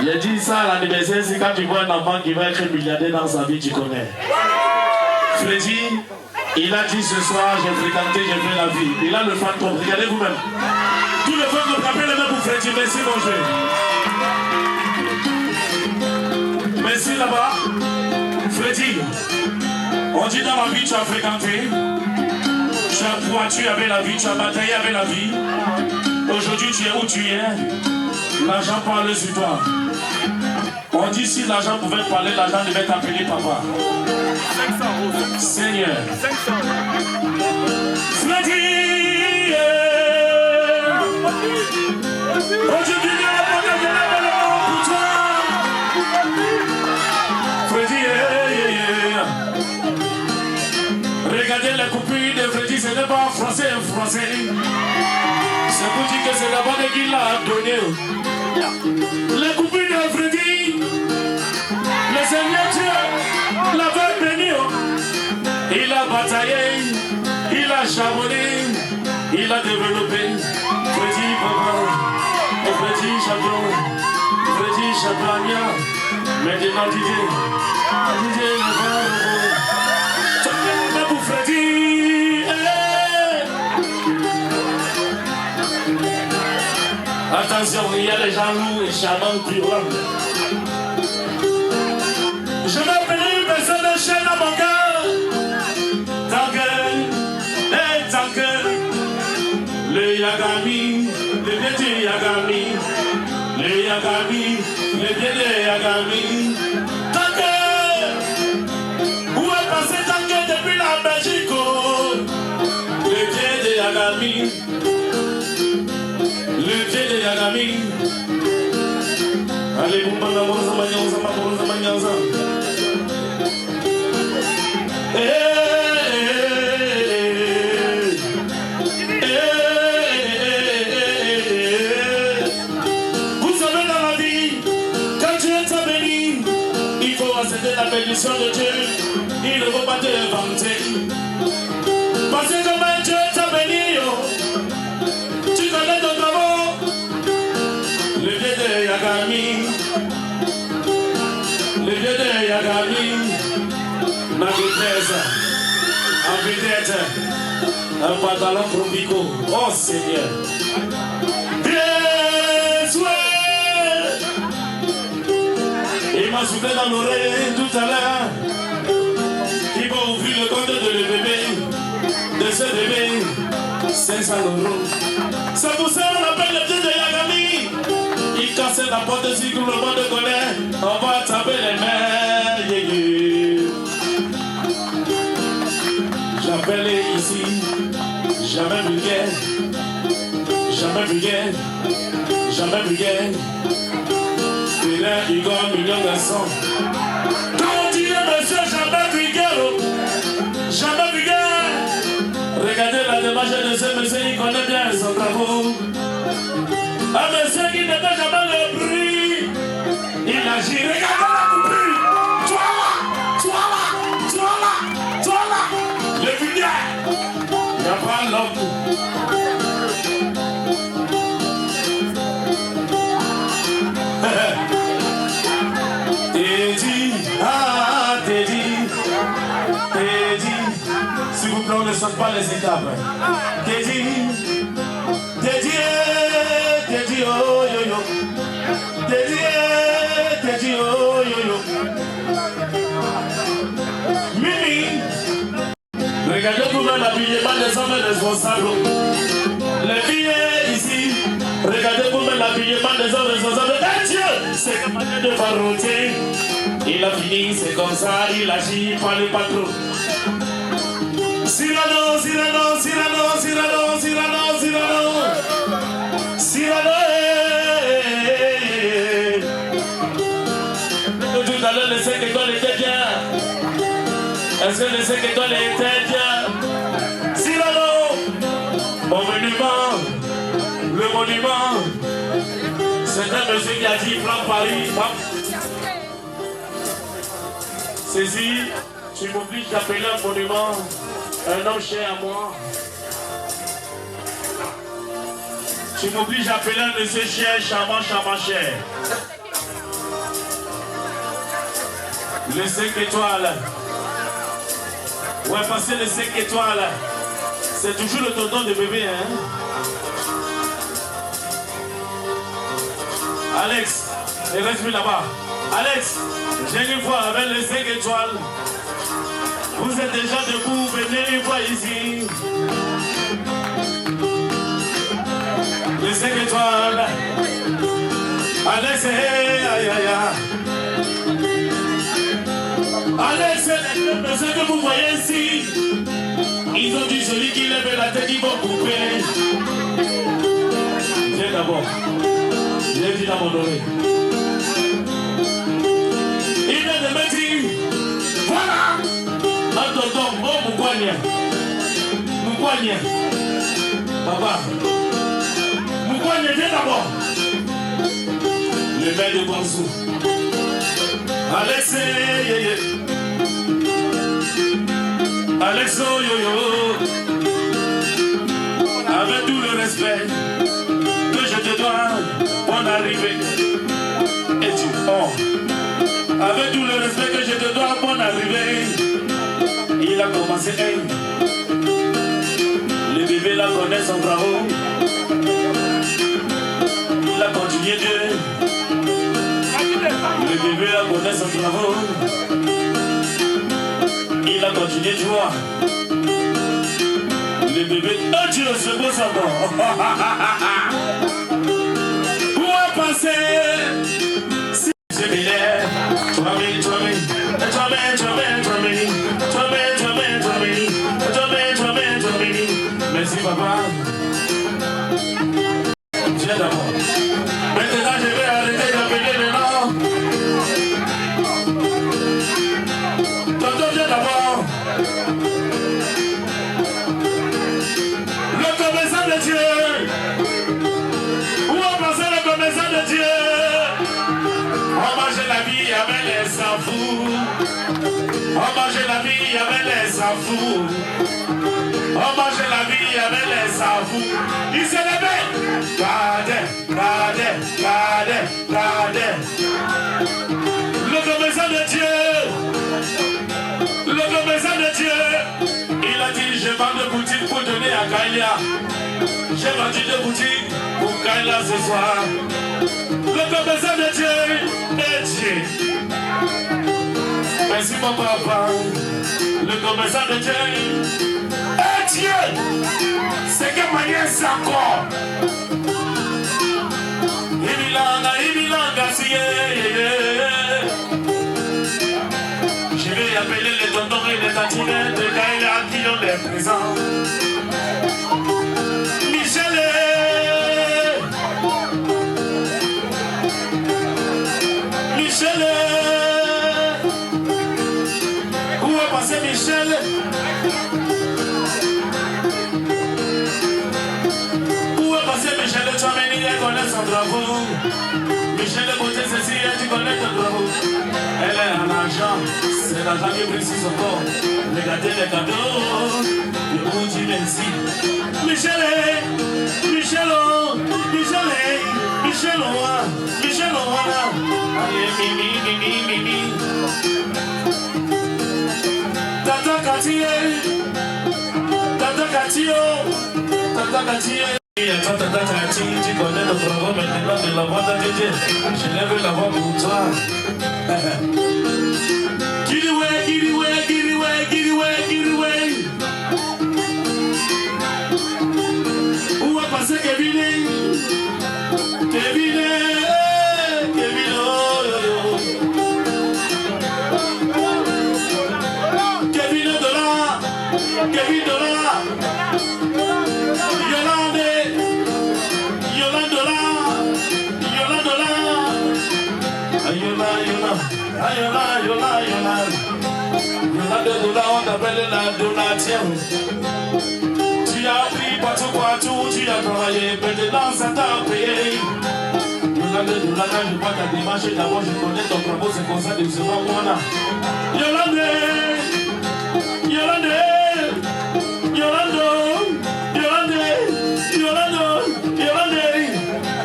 Il dit ça à l'anniversaire, c'est quand tu vois un enfant qui va être milliardaire dans sa vie, tu connais. Freddy, il a dit ce soir, j'ai fréquenté, j'ai fait la vie. Il a le fantôme, regardez vous-même. Tout le monde frappez les mains pour Freddy, merci mon Dieu. Merci là-bas. Freddy, on dit dans la vie tu as fréquenté, tu as combattu avec la vie, tu as bataillé avec la vie. Aujourd'hui tu es où tu es. L'argent parle sur toi. On dit si l'argent pouvait parler, l'argent devait t'appeler papa. 500 Seigneur. 500. Freddy. Aujourd'hui Dieu a porté de l'événement pour toi. Freddy, regardez la coupure de Freddy, ce n'est pas français. C'est pour dire que c'est la bonne qui l'a donné. La coupure de Freddy, le Seigneur Dieu l'avait béni. Il a bataillé, il a charbonné, il a développé. Freddy papa, Freddy champion, Freddy champion. Maintenant, DJ, le pour Freddy. Attention, il y a des gens lourds et charmants qui roulent. Je m'appelle une personne de chaîne à mon cœur. Tant que le Yagami, le bien du Yagami, le Yagami, le bien de Yagami. Tant que, où est passé tant que depuis la Belgique, le bien de Yagami. Le pied de Yagami. Allez, vous m'en avez vous savez dans la vie, quand Dieu t'a béni, il faut accepter la bénédiction de Dieu. Il ne faut pas te vanter. Parce que comme Dieu t'a béni, tu connais ton travail. Le vieux de Yagami, le vieux de Yagami, ma vitesse, en vitesse, un pantalon propico, oh Seigneur. Bien souhait. Il m'a soufflé dans l'oreille tout à l'heure. Il va ouvrir le compte de le bébé, de ce bébé, 500 €. C'est pour ça qu'on appelle le vieux de Yagami. Il casse la porte si tout le monde connaît. On va taper les mains. Yeah, yeah. J'appelle ici. Jamais vulgaire. Jamais vulgaire. Jamais vulgaire. Et là, il gagne million de sons. Quand il est monsieur, jamais vulgaire. Jamais vulgaire. Regardez la démarche de ce monsieur, il connaît bien son travail. Un monsieur qui ne fait jamais le bruit, il agit. Regardez la coupure. Toi là. Le vulgaire. Il n'y a pas l'homme. Teddy. S'il vous plaît, on ne saute pas les étapes. Teddy, oh yo yo. Teddy, oh yo yo. Mimi, regardez comment l'habillement des hommes est responsable. Les filles ici, regardez comment l'habillement des hommes est responsable. Et Dieu, c'est comme manière de baroter. Il a fini, c'est comme ça, il agit, pas le patron. Cyrano. Tout à l'heure, le 5 étoiles était bien. Est-ce que le 5 étoiles était bien? Cyrano, mon monument, le monument, c'est un monsieur qui a dit Franck Paris. Cécile, tu m'obliges d'appeler un monument, un homme cher à moi. Tu m'obliges d'appeler un monsieur cher, charmant, cher. Le 5 étoiles. Ouais, parce que le 5 étoiles, c'est toujours le tonton de bébé, hein. Alex, il reste plus là-bas. Alex, viens une fois avec les 5 étoiles. Vous êtes déjà debout, venez une fois ici. Les 5 étoiles. Alex, aïe. Alex, ceux que vous voyez ici, ils ont dit celui qui lève la tête, ils vont couper. Viens d'abord. Viens dans mon oreille. Il vient de me dire, voilà, un tonton, oh Moukouania. Papa, Moukouania, viens d'abord. Le maire de Guangzhou. Alex, Alex, oh yo yo. Avec tout le respect que je te dois, on arrive. Et tu, oh. Avec tout le respect que je te dois, bonne arrivée. Il a commencé un. Le bébé la connaît son travail. Il a continué Dieu. Le bébé la connaît son travail. Il a continué joie. Le bébé, oh Dieu, c'est beau ça bon. Où est passé? C'est bien. Merci papa. Viens d'abord. Maintenant je vais arrêter d'appeler les noms. Tonton viens d'abord. Le commerçant de Dieu. Où est passé le commerçant de Dieu? On mange la vie avec les sans-fous. On mange la vie avec les sans-fous. On mange la vie avec les sans-fous. Il s'est levé. Gardez. Le commerçant de Dieu. Le commerçant de Dieu. Il a dit, je vends de boutique pour donner à Kailia. J'ai vendu de boutique pour Kailia ce soir. Le commerçant de Dieu est Dieu. Merci mon papa. Le commerçant de Dieu est Dieu. C'est que manière c'est encore. Ibilanga, si je vais appeler les tontons et les tantinets de Kailia qui ont des présents. Michel. Où est passé Michel? Où est passé Michel? Tu as mené, elle connaît son travaux. Michel Beauté, ceci, tu connais ton travaux. Elle est en argent, c'est l'argent qui brille sur son corps. Regardez les cadeaux, et vous dit merci. Michel, Mimi. Tata Catio. Tata Catio, tu connais le travail maintenant de la voix de Dieu. Je lève la voix pour toi. Kiriwe. Où est passé Kevin? Kevin Dollar, Yolande Dollar, on t'appelle la donation. Tu as pris partout, tu as travaillé, maintenant ça t'a payé. Yolande Dollar, quand je vois ta démarche, d'abord je connais ton travail, c'est comme ça de ce moment-là. Yolande.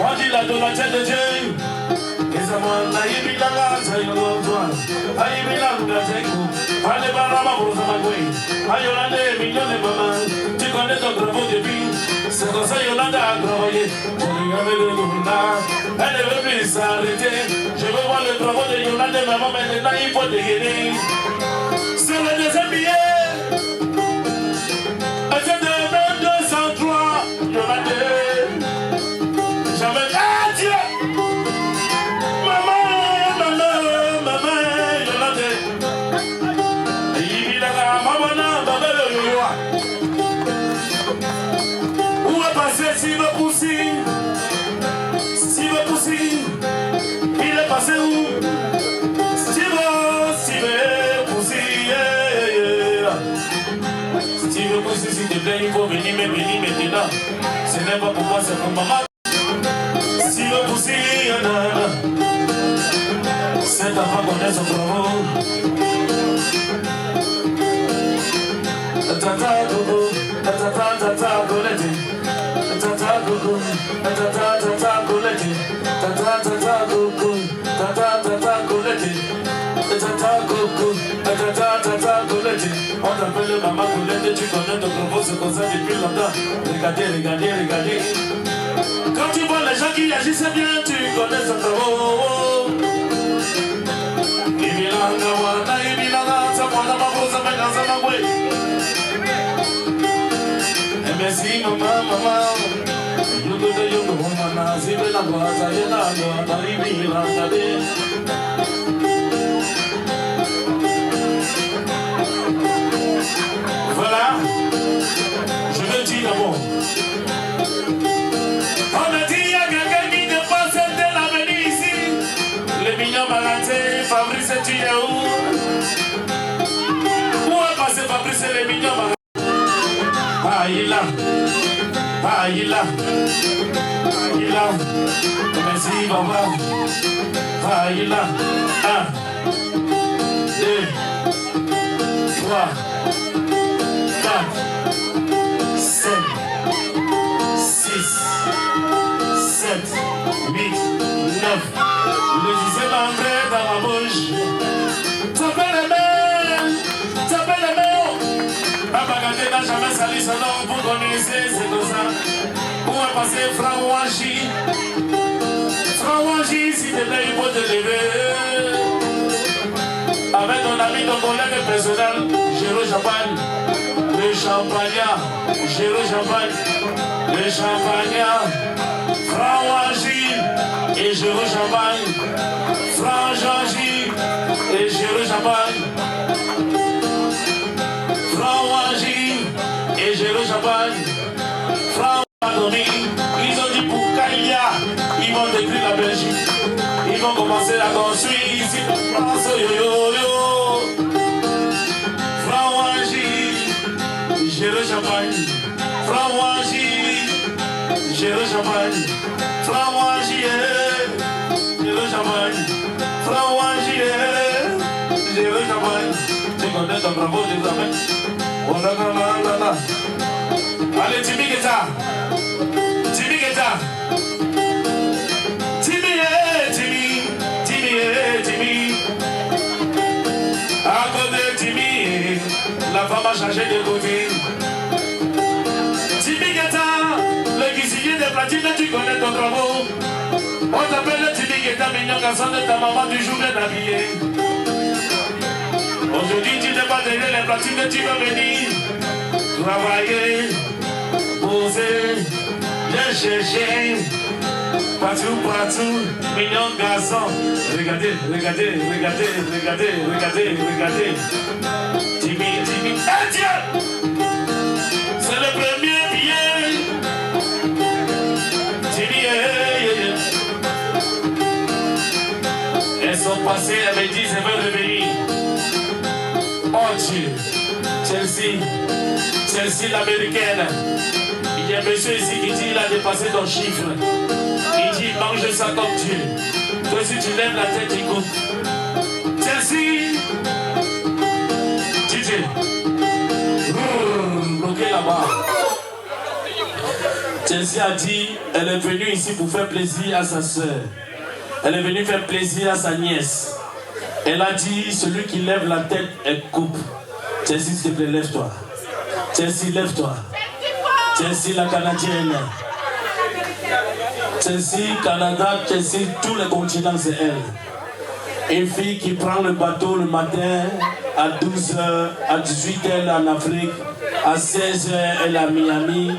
On dit la donation de Dieu. Et ça m'a dit, il a la taille de toi. Il a la taille de toi. Allez, barama pour ça, ma gueule. Yolande, millions de mamans. Tu connais ton travail depuis. C'est comme ça, Yolande a travaillé. Elle ne veut plus s'arrêter. Je veux voir le travail de Yolande, maman, maintenant il faut dégainer. C'est le deuxième billet. C'est de 203. Yolande. Jamais. Ah Dieu! Maman, Yolande. Il a la maman, où est passé Steve Poussy? Il est passé où? Steve Poussy. Steve Poussy, s'il te plaît, il faut venir maintenant. Ce n'est pas pour moi, c'est pour maman. Steve Poussy, cette enfant connaît son travail. Tata Gogo, Tata Goleti. Tata Gogo, Tata Goleti. Tata Gogo, Tata Goleti. t'appelle maman Colette, tu connais ton propos, c'est comme ça depuis longtemps. Regardez, regardez, regardez. Quand tu vois les gens qui agissent bien, tu connais son travaux. Ibilanga wana, ibilanga, ça mwana mabosa, mengaza mabwe. Merci maman, maman. Yoko de yoko, maman, zibe la boîte, yelando, ibilanga de. Voilà, je veux dire d'abord. On me dit qu'il y a quelqu'un qui ne passe de l'avenir ici. Les mignons balancés, Fabrice, tu es où? Où est passé Fabrice, les mignons balancés? Ah, il est là. Ah, il est là. Il est là. Merci, papa. Ah, il est là. 1, 2, 3. 4, 5, 6, 7, 8, 9. Le 10e entré dans la bouche. Tapez les mains. Tapez les mains. Papa Gâté n'a jamais sali son nom. Vous connaissez, c'est comme ça. Où est passé Franck-Wanji? Franck-Wanji, s'il te plaît, il faut te lever. Avec ton ami, ton collègue personnel, Géro Champagne. Le champagnat, Géro Champagne, le champagnat, Franck-Wanji et Géro Champagne, Franck-Wanji et Géro Champagne, Franck-Wanji et Géro Champagne, Franck-Wanji, ils ont dit pour Kaya, ils vont détruire la Belgique, ils vont commencer à construire ici, France, yo yo yo. Géro Champagne, Franck-Wanji, Géro Champagne, Franck-Wanji, Géro Champagne, Franck-Wanji, Géro Champagne. Tu connais ton bravo désormais? Oh là là là là. Allez, Timmy Guetta, Timmy Guetta, Timmy, Timmy, Timmy, Timmy. À côté de Timmy, la femme a changé de côté. Le cuisinier des platines, tu connais ton travaux. On t'appelle Timmy Guetta, mignon garçon de ta maman du jour bien habillé. Aujourd'hui, tu n'es pas derrière les platines, tu vas venir travailler, poser, bien chercher. Partout, partout, mignon garçon. Regardez, regardez, regardez, regardez, regardez, regardez. Timmy, Timmy, adieu! C'est le premier billet. Elles sont passées, elles me disent, elles veulent revenir. Oh Dieu, Chelsea, Chelsea l'américaine. Il y a un monsieur ici qui dit, il a dépassé ton chiffre. Il dit, mange ça comme Dieu. Toi si tu lèves la tête, écoute. Chelsea, DJ, bloqué là-bas. Chelsea a dit, elle est venue ici pour faire plaisir à sa soeur. Elle est venue faire plaisir à sa nièce. Elle a dit, celui qui lève la tête, elle coupe. Chelsea, s'il te plaît, lève-toi. Chelsea, lève-toi. Chelsea, la Canadienne. Chelsea, Canada, Chelsea, tous les continents, c'est elle. Une fille qui prend le bateau le matin à 12h, à 18h, elle est en Afrique. À 16h, elle est à Miami.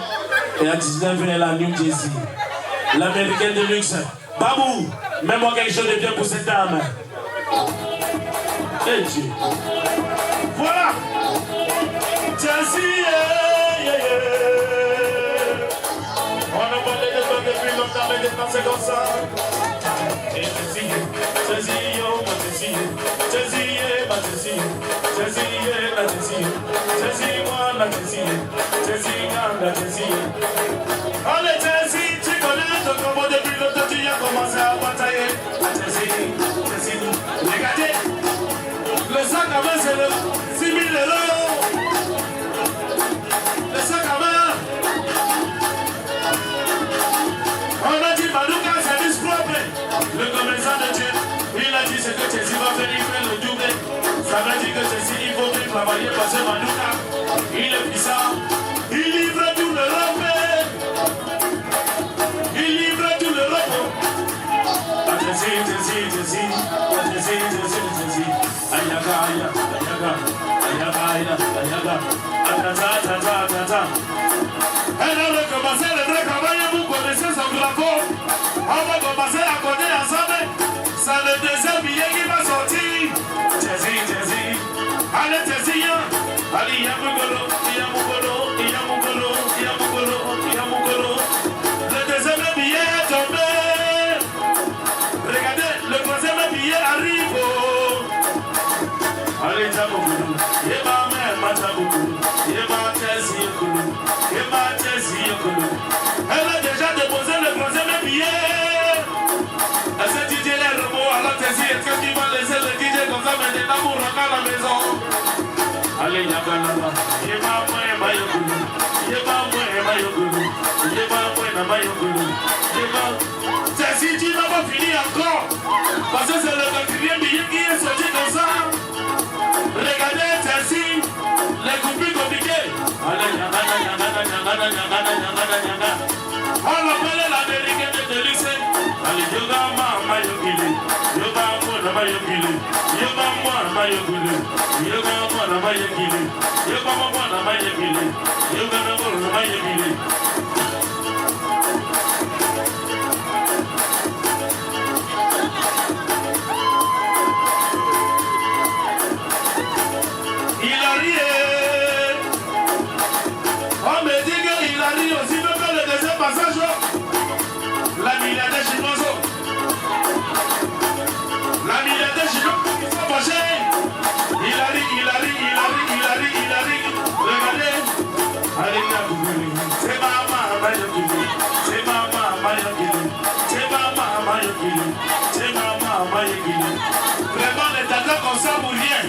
Et à 19h, elle est à New Jersey. L'américaine de luxe. Babou, mets-moi quelque chose de bien pour cette dame. Et Dieu. Voilà. Chelsea, on a parlé de toi depuis longtemps, mais maintenant c'est comme ça. Et Chelsea, Chelsea, oh, ma Chelsea. Chelsea, ma Chelsea. Chelsea, ma Chelsea. Chelsea, moi, ma Chelsea. Chelsea, ma Chelsea. Allez, Chelsea, tu connais ton combo depuis longtemps, tu as commencé à batailler. Chelsea, Chelsea, regardez. Le sac à main, c'est le 6 000 €. Le sac à main. On a dit Malouka, c'est du propre. Le commerçant de Dieu, il a dit ce que Chelsea va faire, il fait le double. Ça veut dire que Chelsea, il faut bien travailler parce que Malouka. il est puissant, il livre tout le repos, il livre tout le repos. Elle a recommencé le vrai travail, vous connaissez son drapeau. On va commencer à connaître ensemble. C'est le deuxième billet qui va sortir. Allez, allez, le deuxième billet est tombé. Regardez, le troisième billet arrive. Allez, Jamoukulu, Yema Mema Jamoukulu, Yema Tessi Yokulu, Yema Tessi Yokulu. Elle a déjà déposé le troisième billet. Elle s'est dit, elle est remou à la Tessi. Est-ce que tu vas laisser le DJ comme ça maintenant pour rentrer à la maison? Allez, Yakalala, Yema Mema Yokulu, Yema Mema Yokulu, Yema Mema Yokulu, Yema. Tessi, tu n'as pas fini encore. Parce que c'est le quatrième billet qui est sorti comme ça. Regardez, Tessi, les coupures compliquées. On l'appelle l'américaine de lycée. Allez, yoga, mama, yogili. Yoga, mama, yogili. Yoga, mama, yogili. Yoga, mama, yogili. Yoga, mama, yogili. Yoga, mama, yogili. La milliardaire chinoise. La milliardaire chinoise qui sont fâchés. Il arrive. Regardez. Allez, c'est maman, c'est maman, c'est maman, c'est maman. Vraiment, les tatas comme ça pour rien.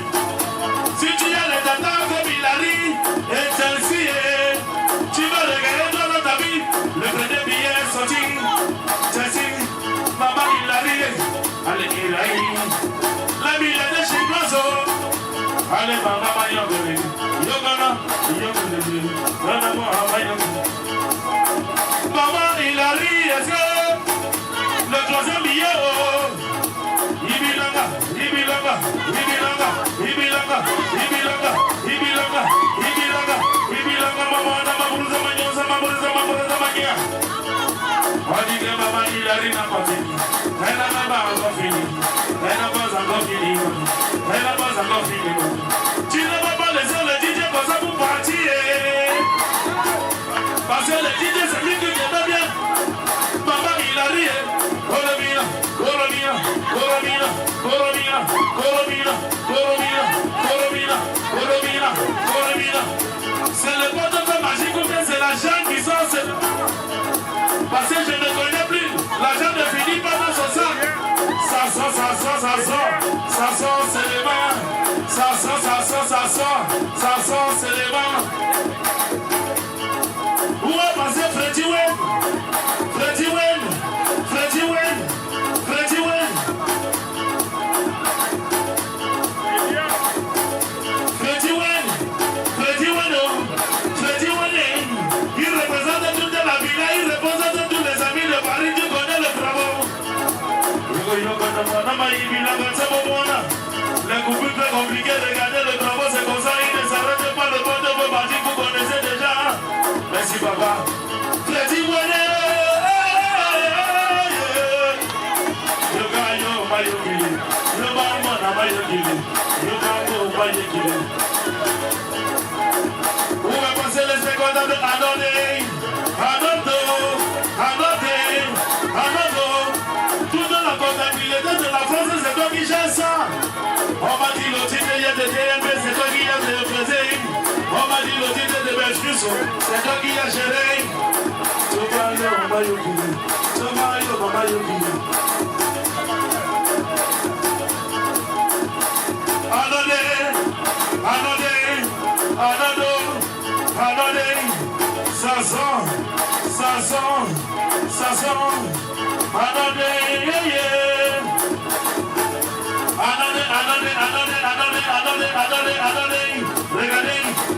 Si tu as les tatas comme il arrive, et celle-ci, tu vas regarder toi dans ta vie. Le premier billet est sorti. Maman, il arrive. Allez, il arrive. La milliardaire chinoise. Allez, maman, yogole. Yogana, yogole. Maman, il arrive. Est-ce que le troisième billet, Ibilanga, on dit que maman il arrive à côté. Elle n'a pas encore fini. Elle n'a pas encore fini. Tu ne vas pas laisser le DJ comme ça pour partir. Parce que le DJ c'est lui qui t'aime bien. Maman il arrive. Coromina. C'est le portefeuille magique ou bien c'est la jambe qui sort. Parce que je ne connais plus. La jambe ne finit pas dans son sac. Ça sort, c'est les mains. Ça sort, c'est les mains. Où est passé Freddy Wayne? Freddy Wayne. Il représente toute la villa, il représente tous les amis de Paris, tu connais le travail. Les coupures très compliquées, regardez le travail, c'est comme ça, il ne s'arrête pas, le bon de vos parties, vous connaissez déjà. Merci papa. Freddy Wayne. Où va passer les secondes de Anodo. Toute la comptabilité de la France, c'est toi qui gère ça. On m'a dit le titre de DNB, c'est toi qui as représenté. On m'a dit le titre de Belgique, c'est toi qui as géré.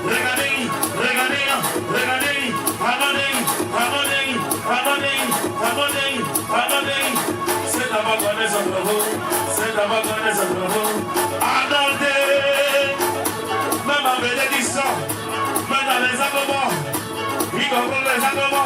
Regardez. Même en bénédiction, même dans les accommodements, il comprend les accommodements.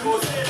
Poser,